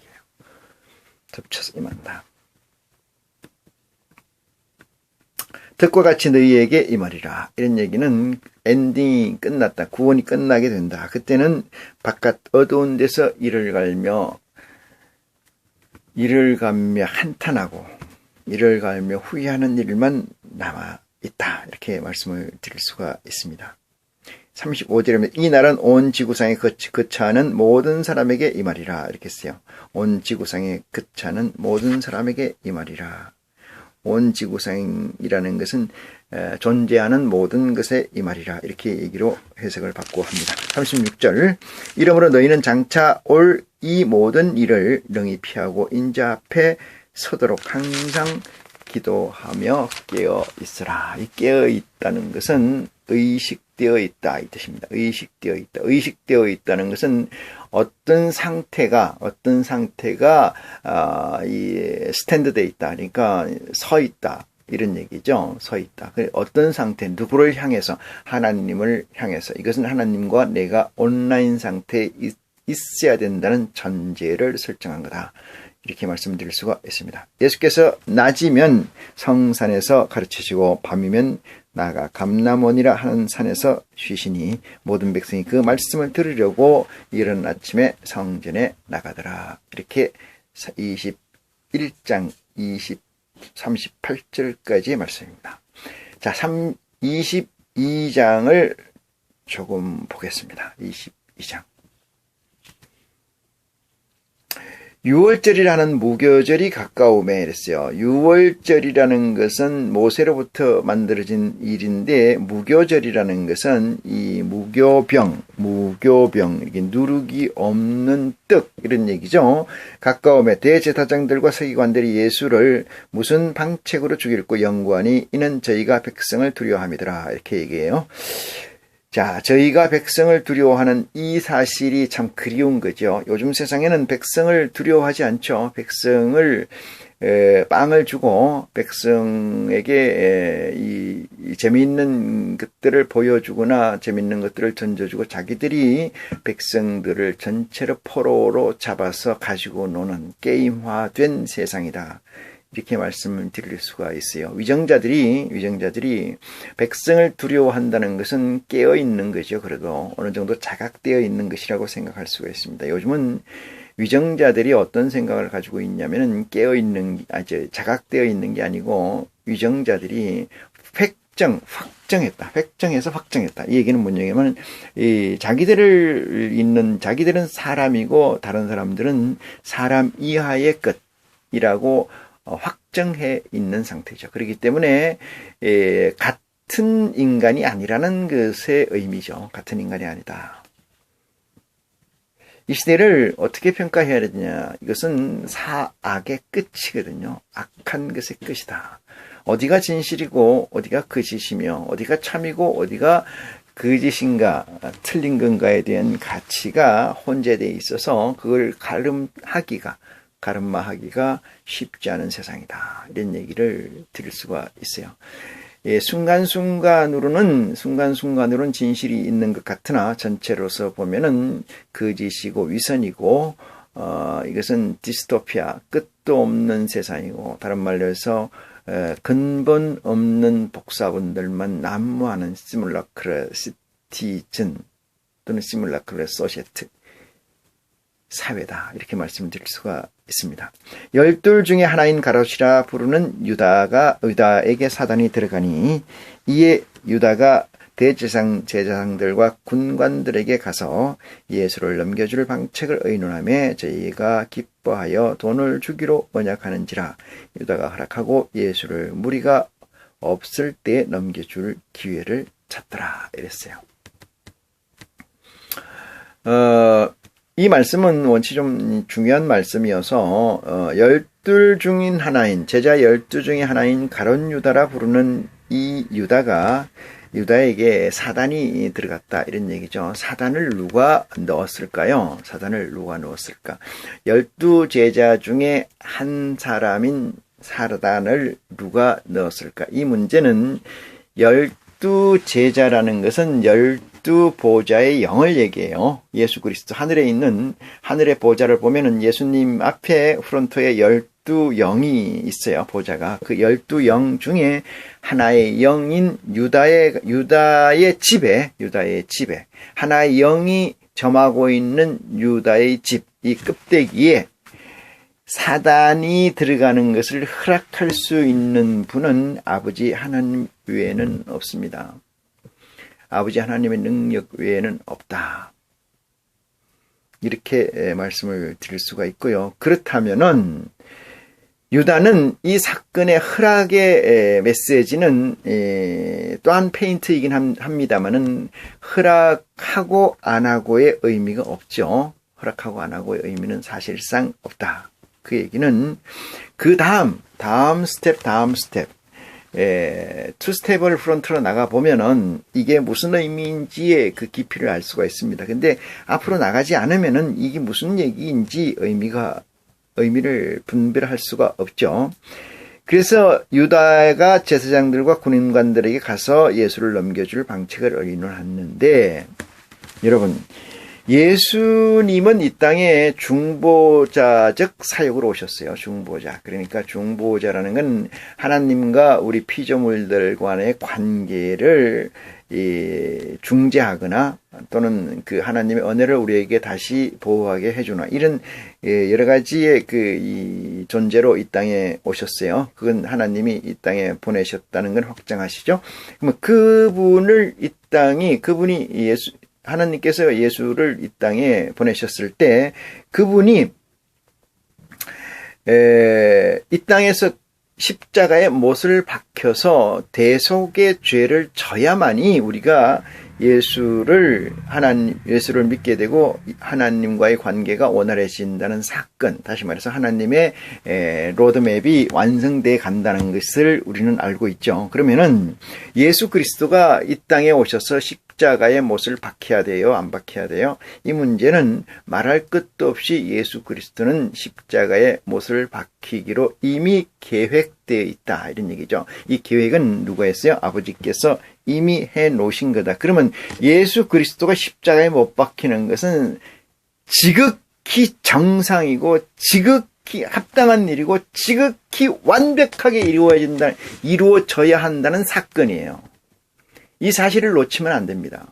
A: 덮쳐서 임한다. 뜻과 같이 너희에게 임하리라. 이런 얘기는 엔딩이 끝났다. 구원이 끝나게 된다. 그때는 바깥 어두운 데서 이를 갈며 한탄하고 이를 갈며 후회하는 일만 남아있다. 이렇게 말씀을 드릴 수가 있습니다. 35절에 이 날은 온 지구상에 거처하는 모든 사람에게 임하리라. 이렇게 써요. 온 지구상에 거처하는 모든 사람에게 임하리라. 온 지구상이라는 것은 존재하는 모든 것에 임하리라. 이렇게 얘기로 해석을 받고 합니다. 36절 이러므로 너희는 장차 올 이 모든 일을 능히 피하고 인자 앞에 서도록 항상 기도하며 깨어 있으라. 이 깨어 있다는 것은 의식되어 있다 이 뜻입니다. 의식되어 있다. 의식되어 있다는 것은 어떤 상태가 이 스탠드돼 있다. 그러니까 서 있다. 이런 얘기죠. 서 있다. 어떤 상태, 누구를 향해서, 하나님을 향해서. 이것은 하나님과 내가 온라인 상태에 있어야 된다는 전제를 설정한 거다. 이렇게 말씀드릴 수가 있습니다. 예수께서 낮이면 성산에서 가르치시고 밤이면 나가 감람원이라 하는 산에서 쉬시니 모든 백성이 그 말씀을 들으려고 이른 아침에 성전에 나가더라. 이렇게 21장 38절까지의 말씀입니다. 자, 22장을 조금 보겠습니다. 22장. 유월절이라는 무교절이 가까움에 이랬어요. 유월절이라는 것은 모세로부터 만들어진 일인데 무교절이라는 것은 이 무교병, 이게 누룩이 없는 떡 이런 얘기죠. 가까움에 대제사장들과 서기관들이 예수를 무슨 방책으로 죽일고 연구하니 이는 저희가 백성을 두려워함이더라. 이렇게 얘기해요. 자, 저희가 백성을 두려워하는 이 사실이 참 그리운 거죠. 요즘 세상에는 백성을 두려워하지 않죠. 백성을 빵을 주고 백성에게 이 재미있는 것들을 보여주거나 재미있는 것들을 던져주고 자기들이 백성들을 전체로 포로로 잡아서 가지고 노는 게임화된 세상이다. 이렇게 말씀을 드릴 수가 있어요. 위정자들이 백성을 두려워한다는 것은 깨어 있는 거죠. 그래도 어느 정도 자각되어 있는 것이라고 생각할 수가 있습니다. 요즘은 위정자들이 어떤 생각을 가지고 있냐면은 자각되어 있는 게 아니고 위정자들이 획정해서 확정했다. 이 얘기는 뭐냐면 자기들은 사람이고 다른 사람들은 사람 이하의 것이라고 확정해 있는 상태죠. 그렇기 때문에 같은 인간이 아니라는 것의 의미죠. 같은 인간이 아니다. 이 시대를 어떻게 평가해야 되냐? 이것은 사악의 끝이거든요. 악한 것의 끝이다. 어디가 진실이고 어디가 거짓이며 어디가 참이고 어디가 거짓인가 틀린 건가에 대한 가치가 혼재되어 있어서 그걸 가름마하기가 쉽지 않은 세상이다. 이런 얘기를 드릴 수가 있어요. 순간순간으로는 진실이 있는 것 같으나 전체로서 보면은 거짓이고 위선이고 이것은 디스토피아, 끝도 없는 세상이고 다른 말로 해서 근본 없는 복사본들만 난무하는 시뮬라클 시티즌 또는 시뮬라클 소시에트 사회다. 이렇게 말씀드릴 수가 있습니다. 12 중에 하나인 가롯이라 부르는 유다에게 사단이 들어가니 이에 유다가 제사장들과 군관들에게 가서 예수를 넘겨줄 방책을 의논하며 저희가 기뻐하여 돈을 주기로 언약하는지라 유다가 허락하고 예수를 무리가 없을 때 넘겨줄 기회를 찾더라 이랬어요. 이 말씀은 원체 좀 중요한 말씀이어서 12 중인 하나인 제자 12 중에 하나인 가룟 유다라 부르는 이 유다에게 사단이 들어갔다 이런 얘기죠. 사단을 누가 넣었을까요? 12 제자 중에 한 사람인 사단을 누가 넣었을까? 이 문제는 12 제자라는 것은 12 보좌의 영을 얘기해요. 예수 그리스도 하늘에 있는 하늘의 보좌를 보면은 예수님 앞에 프론토에 12 영이 있어요. 보좌가. 그 12영 중에 하나의 영인 유다의 집에 하나의 영이 점하고 있는 유다의 집, 이 껍데기에 사단이 들어가는 것을 허락할 수 있는 분은 아버지 하나님 외에는 없습니다. 아버지 하나님의 능력 외에는 없다. 이렇게 말씀을 드릴 수가 있고요. 그렇다면은 유다는 이 사건의 허락의 메시지는 또한 페인트이긴 합니다만은 허락하고 안 하고의 의미가 없죠. 허락하고 안 하고의 의미는 사실상 없다. 그 얘기는 그 다음 스텝 투 스텝을 프론트로 나가 보면은 이게 무슨 의미인지의 그 깊이를 알 수가 있습니다. 근데 앞으로 나가지 않으면은 이게 무슨 얘기인지 의미를 분별할 수가 없죠. 그래서 유다가 제사장들과 군인관들에게 가서 예수를 넘겨줄 방책을 의논했는데 여러분 예수님은 이 땅에 중보자적 사역으로 오셨어요. 중보자. 그러니까 중보자라는 건 하나님과 우리 피조물들 간의 관계를 중재하거나 또는 그 하나님의 은혜를 우리에게 다시 보호하게 해주나 이런 여러 가지의 이 존재로 이 땅에 오셨어요. 그건 하나님이 이 땅에 보내셨다는 건 확정하시죠. 그러면 그분이 하나님께서 예수를 이 땅에 보내셨을 때 그분이 이 땅에서 십자가에 못을 박혀서 대속의 죄를 져야만이 우리가 예수를 믿게 되고 하나님과의 관계가 원활해진다는 사건, 다시 말해서 하나님의 로드맵이 완성돼 간다는 것을 우리는 알고 있죠. 그러면은 예수 그리스도가 이 땅에 오셔서 십자가에 못을 박혀야 돼요? 안 박혀야 돼요? 이 문제는 말할 것도 없이 예수 그리스도는 십자가에 못을 박히기로 이미 계획되어 있다. 이런 얘기죠. 이 계획은 누가 했어요? 아버지께서 이미 해 놓으신 거다. 그러면 예수 그리스도가 십자가에 못 박히는 것은 지극히 정상이고 지극히 합당한 일이고 지극히 완벽하게 이루어져야 한다는 사건이에요. 이 사실을 놓치면 안 됩니다.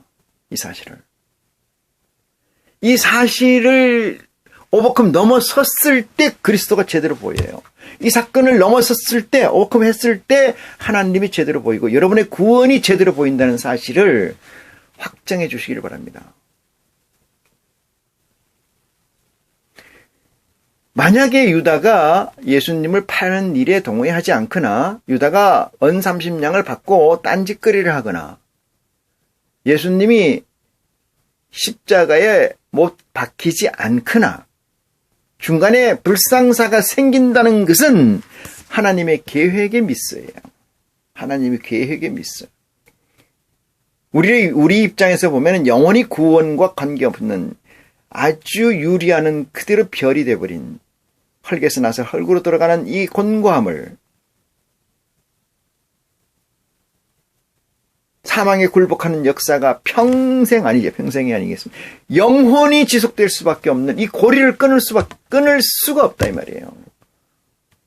A: 이 사실을 오버컴 넘어섰을 때 그리스도가 제대로 보여요. 이 사건을 넘어섰을 때, 오버컴 했을 때 하나님이 제대로 보이고 여러분의 구원이 제대로 보인다는 사실을 확정해 주시기를 바랍니다. 만약에 유다가 예수님을 파는 일에 동의하지 않거나 유다가 언 30냥을 받고 딴짓거리를 하거나 예수님이 십자가에 못 박히지 않거나 중간에 불상사가 생긴다는 것은 하나님의 계획의 미스예요. 하나님의 계획의 미스. 우리 입장에서 보면 영원히 구원과 관계없는 아주 유리하는 그대로 별이 돼버린 헐게서 나서 헐구로 돌아가는 이 곤고함을 사망에 굴복하는 역사가 평생이 아니겠습니까? 영원히 지속될 수밖에 없는 이 고리를 끊을 수가 없다 이 말이에요.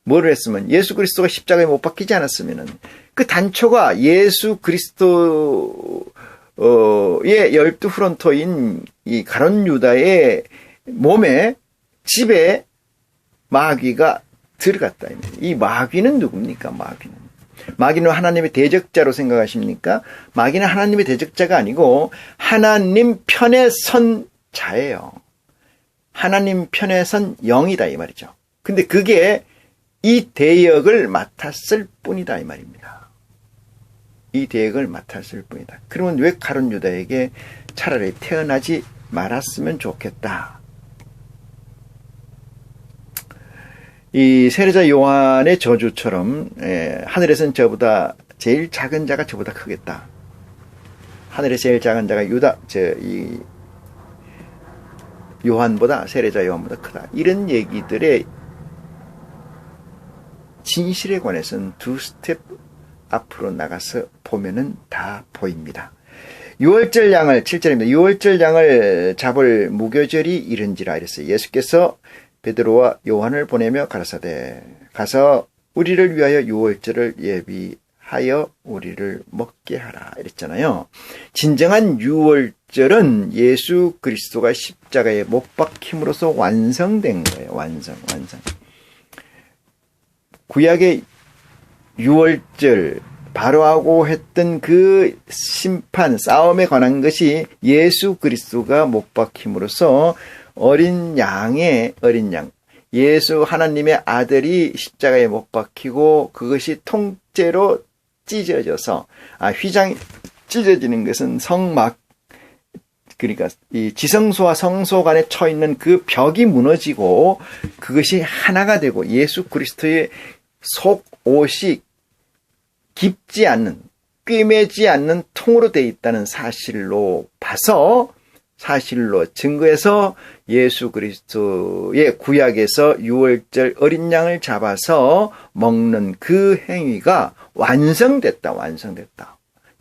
A: 뭐를 했으면 예수 그리스도가 십자가에 못 박히지 않았으면은 그 단초가 예수 그리스도의 12프론토인 이 가룟 유다의 몸에 집에 마귀가 들어갔다. 이 마귀는 누굽니까? 마귀는 하나님의 대적자로 생각하십니까? 마귀는 하나님의 대적자가 아니고 하나님 편에 선 자예요. 하나님 편에 선 영이다 이 말이죠. 근데 그게 이 대역을 맡았을 뿐이다 이 말입니다. 이 대역을 맡았을 뿐이다. 그러면 왜 가룟 유다에게 차라리 태어나지 말았으면 좋겠다. 이 세례자 요한의 저주처럼 하늘에서는 저보다 제일 작은 자가 저보다 크겠다. 하늘에 제일 작은 자가 요한보다 세례자 요한보다 크다. 이런 얘기들의 진실에 관해서는 두 스텝 앞으로 나가서 보면은 다 보입니다. 6월절 양을 7절입니다. 6월절 양을 잡을 무교절이 이른지라 이랬어요. 예수께서 베드로와 요한을 보내며 가라사대 가서 우리를 위하여 6월절을 예비하여 우리를 먹게 하라 이랬잖아요. 진정한 6월절은 예수 그리스도가 십자가에 못 박힘으로써 완성된 거예요. 완성. 구약의 6월절 바로하고 했던 그 심판 싸움에 관한 것이 예수 그리스도가 못 박힘으로써 어린 양 예수 하나님의 아들이 십자가에 못 박히고 그것이 통째로 찢어져서 휘장이 찢어지는 것은 성막 그러니까 이 지성소와 성소 간에 처 있는 그 벽이 무너지고 그것이 하나가 되고 예수 그리스도의 속옷이 깊지 않는 꿰매지 않는 통으로 되어 있다는 사실로 증거해서 예수 그리스도의 구약에서 6월절 어린 양을 잡아서 먹는 그 행위가 완성됐다.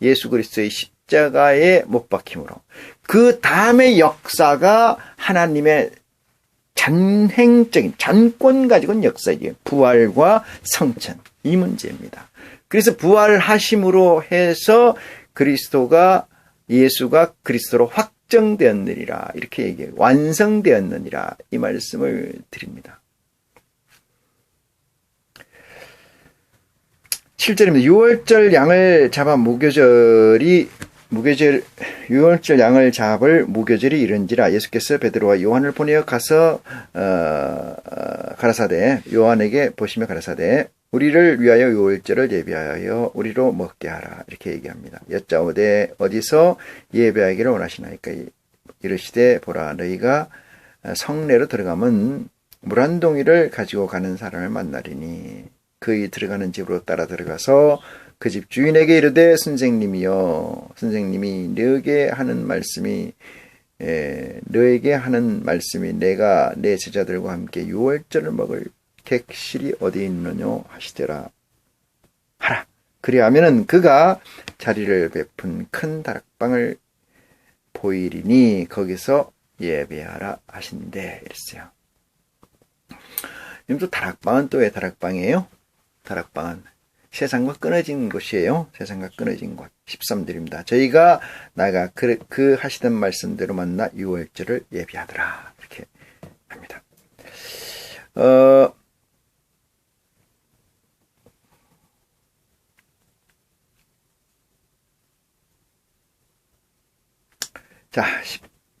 A: 예수 그리스도의 십자가에 못 박힘으로. 그 다음의 역사가 하나님의 전행적인 전권 가지고는 역사이에요. 부활과 성천 이 문제입니다. 그래서 부활하심으로 해서 예수가 그리스도로 확정되었느니라 이렇게 얘기해요. 완성되었느니라 이 말씀을 드립니다. 7절입니다. 6월절 양을 잡아 유월절 양을 잡을 무교절이 이른지라 예수께서 베드로와 요한을 보내어 가서 가라사대 요한에게 보시며 가라사대 우리를 위하여 유월절을 예비하여 우리로 먹게 하라 이렇게 얘기합니다. 여짜오되 어디서 예배하기를 원하시나이까 이르시되 보라 너희가 성내로 들어가면 물 한 동이를 가지고 가는 사람을 만나리니 그의 들어가는 집으로 따라 들어가서 그 집 주인에게 이르되 선생님이 너에게 하는 말씀이 내가 내 제자들과 함께 유월절을 먹을 객실이 어디 있느뇨 하시더라 하라. 그리하면은 그가 자리를 베푼 큰 다락방을 보이리니 거기서 예배하라 하신대 이랬어요. 또 다락방은 또 왜 다락방이에요? 다락방은 세상과 끊어진 곳이에요. 세상과 끊어진 곳. 13절입니다. 저희가 나가 그 하시던 말씀대로 만나 유월절을 예비하더라. 이렇게 합니다. 자,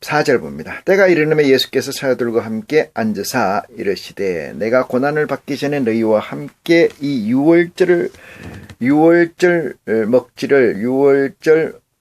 A: 4절 봅니다. 때가 이르는에 예수께서 사도들과 함께 앉으사 이르시되 내가 고난을 받기 전에 너희와 함께 이 유월절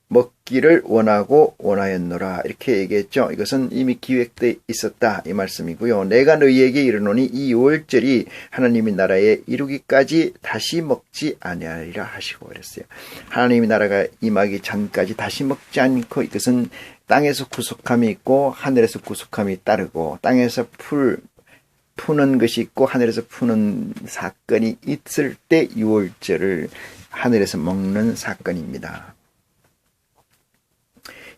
A: 먹기를 원하였노라. 이렇게 얘기했죠. 이것은 이미 기획되어 있었다 이 말씀이고요. 내가 너희에게 이르노니 이 유월절이 하나님의 나라에 이루기까지 다시 먹지 아니하리라 하시고 그랬어요. 하나님의 나라가 임하기 전까지 다시 먹지 않고, 이것은 땅에서 구속함이 있고 하늘에서 구속함이 따르고, 땅에서 푸는 것이 있고 하늘에서 푸는 사건이 있을 때 유월절을 하늘에서 먹는 사건입니다.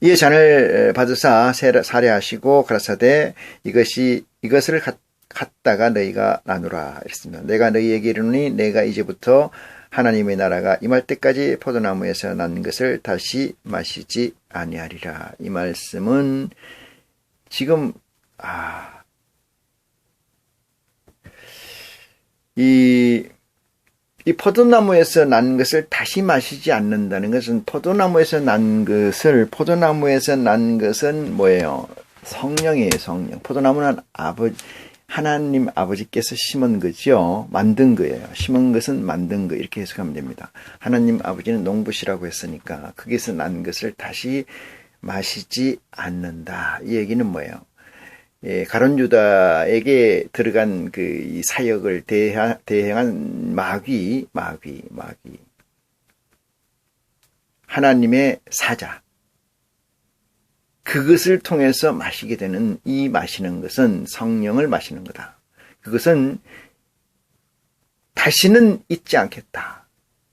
A: 이에 잔을 받으사 살해하시고 가라사대 이것을 갖다가 너희가 나누라 이랬습니다. 내가 너희에게 이르노니 내가 이제부터 하나님의 나라가 임할 때까지 포도나무에서 난 것을 다시 마시지 아니하리라. 이 말씀은 지금 이 포도나무에서 난 것을 다시 마시지 않는다는 것은, 포도나무에서 난 것은 뭐예요? 성령이에요, 성령. 포도나무는 하나님 아버지께서 심은 거죠. 만든 거예요. 심은 것은 만든 거, 이렇게 해석하면 됩니다. 하나님 아버지는 농부시라고 했으니까 거기서 난 것을 다시 마시지 않는다. 이 얘기는 뭐예요? 가룟 유다에게 들어간 이 사역을 대행한 마귀, 하나님의 사자, 그것을 통해서 마시게 되는, 이 마시는 것은 성령을 마시는 거다. 그것은 다시는 잊지 않겠다.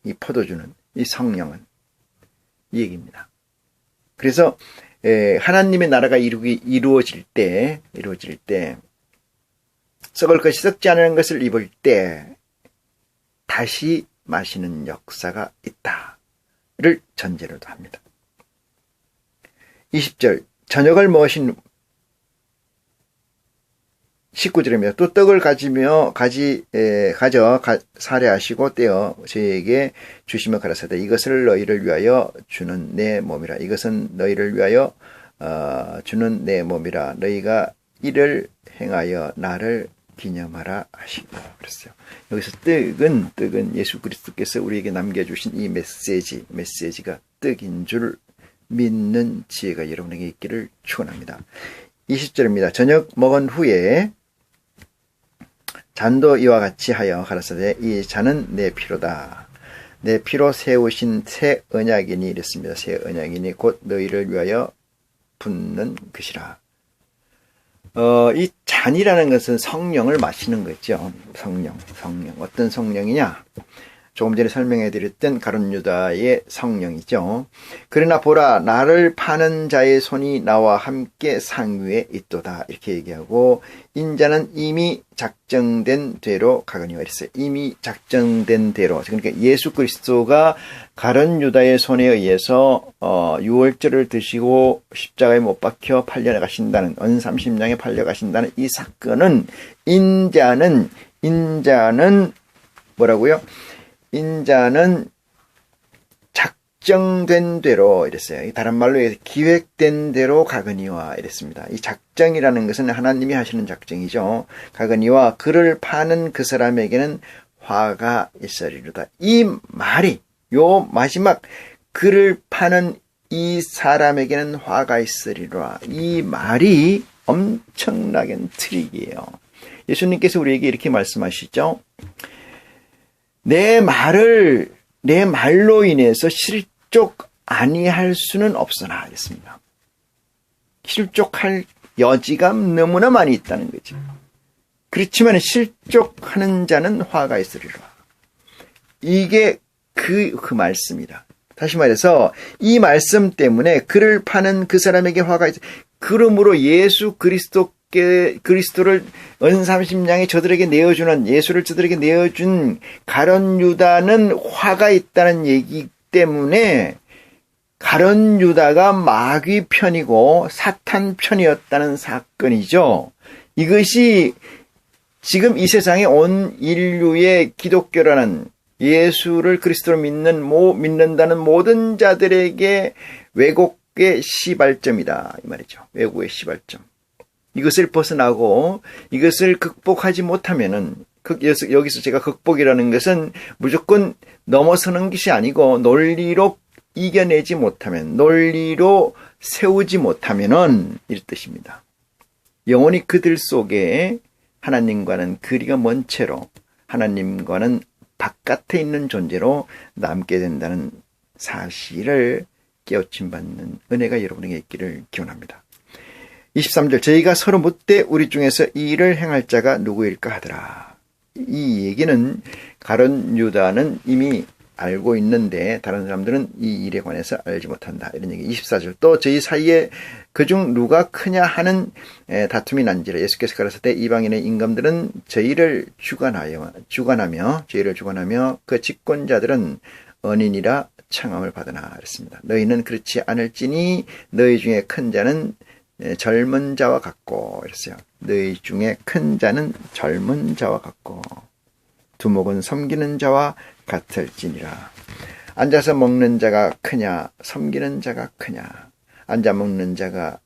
A: 이 포도주는, 이 성령은, 이 얘기입니다. 그래서 하나님의 나라가 이루어질 때 썩을 것이 썩지 않은 것을 입을 때 다시 마시는 역사가 있다를 전제로도 합니다. 20절 저녁을 먹으신 19절입니다. 또 떡을 가져 살해하시고 떼어 저희에게 주시며 가라사대 이것을 너희를 위하여 주는 내 몸이라. 이것은 너희를 위하여 주는 내 몸이라. 너희가 이를 행하여 나를 기념하라 하시고 그랬어요. 여기서 떡은 예수 그리스도께서 우리에게 남겨주신 이 메시지가 떡인 줄 믿는 지혜가 여러분에게 있기를 축원합니다. 20절입니다. 저녁 먹은 후에 잔도 이와 같이 하여 가라사대 이 잔은 내 피로다. 내 피로 세우신 새 언약이니 이랬습니다. 새 언약이니 곧 너희를 위하여 붓는 것이라. 이 잔이라는 것은 성령을 마시는 거죠. 성령. 어떤 성령이냐? 조금 전에 설명해 드렸던 가룟 유다의 성령이죠. 그러나 보라 나를 파는 자의 손이 나와 함께 상위에 있도다. 이렇게 얘기하고 인자는 이미 작정된 대로 가거니와 이랬어요. 이미 작정된 대로. 그러니까 예수 그리스도가 가룟 유다의 손에 의해서 유월절을 드시고 십자가에 못 박혀 팔려가신다는, 언 30냥에 팔려가신다는 이 사건은 인자는 뭐라고요? 인자는 작정된 대로 이랬어요. 다른 말로 기획된 대로 가거니와 이랬습니다. 이 작정이라는 것은 하나님이 하시는 작정이죠. 가거니와 그를 파는 그 사람에게는 화가 있으리로다. 이 말이 요 마지막 그를 파는 이 사람에게는 화가 있으리로다. 이 말이 엄청나게 트릭이에요. 예수님께서 우리에게 이렇게 말씀하시죠. 내 말로 인해서 실족 아니할 수는 없으나 했습니다. 실족할 여지가 너무나 많이 있다는 거지. 그렇지만 실족하는 자는 화가 있으리라. 이게 그 말씀이다. 다시 말해서 이 말씀 때문에 그를 파는 그 사람에게 화가 있어. 그러므로 예수 그리스도를 언 30냥에 저들에게 내어주는, 예수를 저들에게 내어준 가룟 유다는 화가 있다는 얘기 때문에 가룟 유다가 마귀 편이고 사탄 편이었다는 사건이죠. 이것이 지금 이 세상에 온 인류의 기독교라는 예수를 그리스도로 믿는다는 모든 자들에게 외국의 시발점이다 이 말이죠. 외국의 시발점. 이것을 벗어나고 이것을 극복하지 못하면은 여기서 제가 극복이라는 것은 무조건 넘어서는 것이 아니고 논리로 이겨내지 못하면, 논리로 세우지 못하면은 이런 뜻입니다. 영원히 그들 속에 하나님과는 거리가 먼 채로 하나님과는 바깥에 있는 존재로 남게 된다는 사실을 깨우침 받는 은혜가 여러분에게 있기를 기원합니다. 23절 저희가 서로 묻되 우리 중에서 이 일을 행할 자가 누구일까 하더라. 이 얘기는 가룟 유다는 이미 알고 있는데 다른 사람들은 이 일에 관해서 알지 못한다. 이런 얘기. 24절 또 저희 사이에 그중 누가 크냐 하는 다툼이 난지라. 예수께서 가라사대 이방인의 임금들은 저희를 주관하며 그 집권자들은 언인이라 청함을 받으나 그랬습니다. 너희는 그렇지 않을지니 너희 중에 큰 자는 젊은 자와 같고 이랬어요. 너희 중에 큰 자는 젊은 자와 같고 두목은 섬기는 자와 같을지니라. 앉아서 먹는 자가 크냐 섬기는 자가 크냐. 앉아 먹는 자가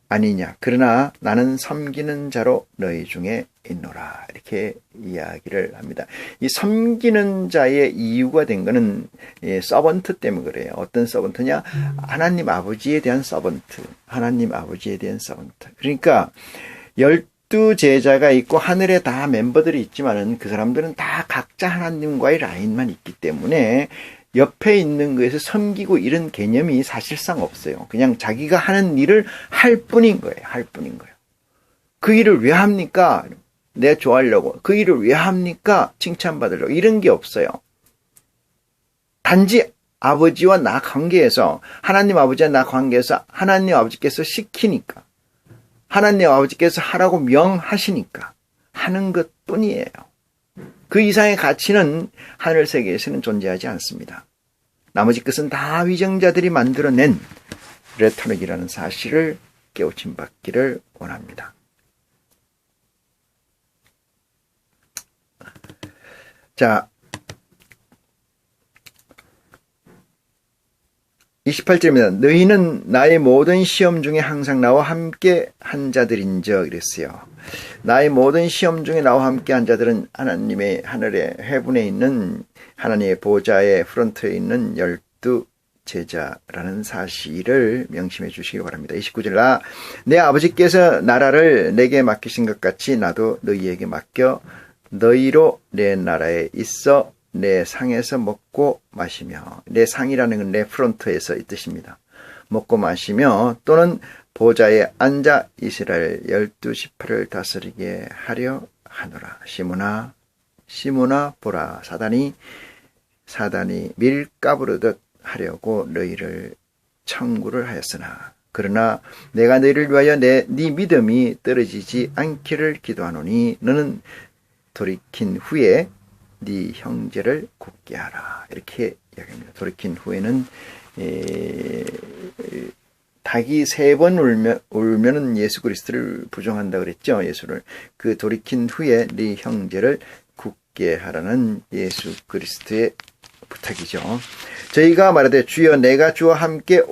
A: 아니냐. 그러나 나는 섬기는 자로 너희 중에 있노라. 이렇게 이야기를 합니다. 이 섬기는 자의 이유가 된 것은 서번트 때문에 그래요. 어떤 서번트냐? 하나님 아버지에 대한 서번트. 그러니까 12 제자가 있고 하늘에 다 멤버들이 있지만은 그 사람들은 다 각자 하나님과의 라인만 있기 때문에 옆에 있는 것에서 섬기고 이런 개념이 사실상 없어요. 그냥 자기가 하는 일을 할 뿐인 거예요. 그 일을 왜 합니까? 내 좋아하려고. 그 일을 왜 합니까? 칭찬받으려고. 이런 게 없어요. 단지 아버지와 나 관계에서, 하나님 아버지와 나 관계에서 하나님 아버지께서 시키니까, 하나님 아버지께서 하라고 명하시니까 하는 것 뿐이에요. 그 이상의 가치는 하늘 세계에서는 존재하지 않습니다. 나머지 것은 다 위정자들이 만들어낸 레토릭이라는 사실을 깨우침 받기를 원합니다. 자, 28절입니다. 너희는 나의 모든 시험 중에 항상 나와 함께 한 자들인저 이랬어요. 나의 모든 시험 중에 나와 함께 한 자들은 하나님의 하늘의 해분에 있는 하나님의 보좌의 프론트에 있는 12 제자라는 사실을 명심해 주시기 바랍니다. 29절 내 아버지께서 나라를 내게 맡기신 것 같이 나도 너희에게 맡겨 너희로 내 나라에 있어 내 상에서 먹고 마시며, 내 상이라는 건 내 프론트에서 이 뜻입니다. 먹고 마시며 또는 보좌에 앉아 이스라엘 12지파를 다스리게 하려 하노라. 시므나 보라. 사단이 밀가부르듯 하려고 너희를 청구를 하였으나 그러나 내가 너희를 위하여 네 믿음이 떨어지지 않기를 기도하노니 너는 돌이킨 후에 네 형제를 굳게 하라. 이렇게 이야기합니다. 돌이킨 후에는 닭이 3번 울면은 예수 그리스도를 부정한다 그랬죠. 예수를. 그 돌이킨 후에 네 형제를 굳게 하라는 예수 그리스도의 부탁이죠. 저희가 말하되 주여 내가 주와 함께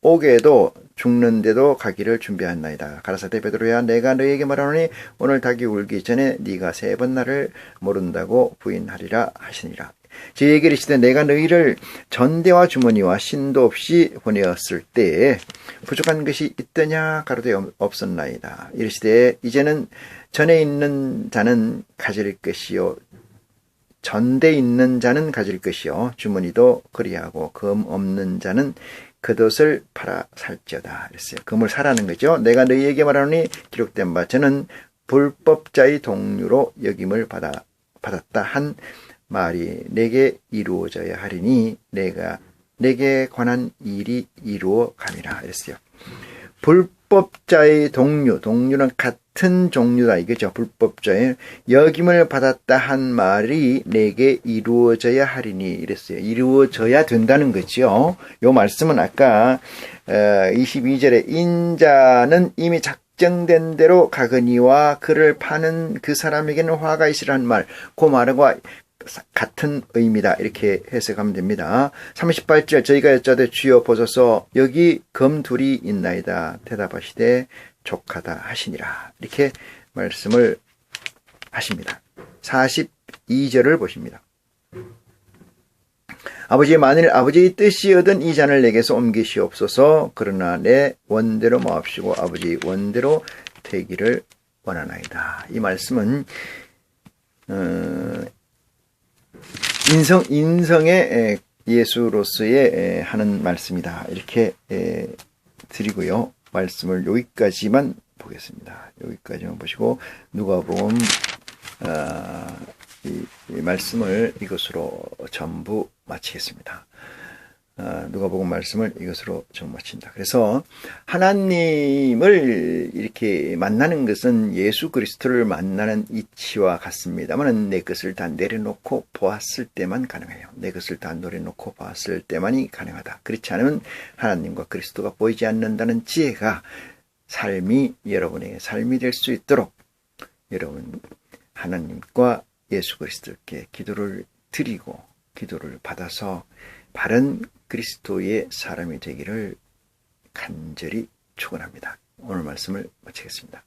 A: 오게도 죽는데도 가기를 준비하나이다. 가라사대 베드로야 내가 너희에게 말하노니 오늘 닭이 울기 전에 네가 3번 나를 모른다고 부인하리라 하시니라. 저희에게 이르시되 내가 너희를 전대와 주머니와 신도 없이 보내었을 때에 부족한 것이 있더냐 가로되 없었나이다. 이르시되 이제는 전에 있는 자는 가질 것이요 전대 있는 자는 가질 것이요 주머니도 그리하고 금 없는 자는 겉옷을 팔아 살지어다. 그랬어요. 금을 사라는 거죠. 내가 너희에게 말하노니 기록된 바 저는 불법자의 동류로 역임을 받았다 한 말이 내게 이루어져야 하리니 내게 관한 일이 이루어 감이라. 그랬어요. 불법자의 동류는 같은 종류다 이거죠. 불법자의 역임을 받았다 한 말이 내게 이루어져야 하리니 이랬어요. 이루어져야 된다는 거죠. 요 말씀은 아까 22절에 인자는 이미 작정된 대로 가거니와 그를 파는 그 사람에게는 화가 있으라는 말, 그 말과 같은 의미다. 이렇게 해석하면 됩니다. 38절 저희가 여짜되 주여 보소서 여기 검 둘이 있나이다. 대답하시되 족하다 하시니라. 이렇게 말씀을 하십니다. 42절을 보십니다. 아버지 만일 아버지의 뜻이거든 이 잔을 내게서 옮기시옵소서. 그러나 내 원대로 마옵시고 아버지 원대로 되기를 원하나이다. 이 말씀은 인성의 예수로서의 하는 말씀이다. 이렇게 드리고요. 말씀을 여기까지만 보겠습니다. 여기까지만 보시고 누가복음 이 말씀을 이것으로 전부 마치겠습니다. 누가복음 말씀을 이것으로 전부 마친다. 그래서 하나님을 이렇게 만나는 것은 예수 그리스도를 만나는 이치와 같습니다만 내 것을 다 내려놓고 보았을 때만 가능해요. 내 것을 다 내려놓고 보았을 때만이 가능하다. 그렇지 않으면 하나님과 그리스도가 보이지 않는다는 지혜가 삶이 여러분의 삶이 될 수 있도록 여러분 하나님과 예수 그리스도께 기도를 드리고 기도를 받아서 바른 그리스도의 사람이 되기를 간절히 축원합니다. 오늘 말씀을 마치겠습니다.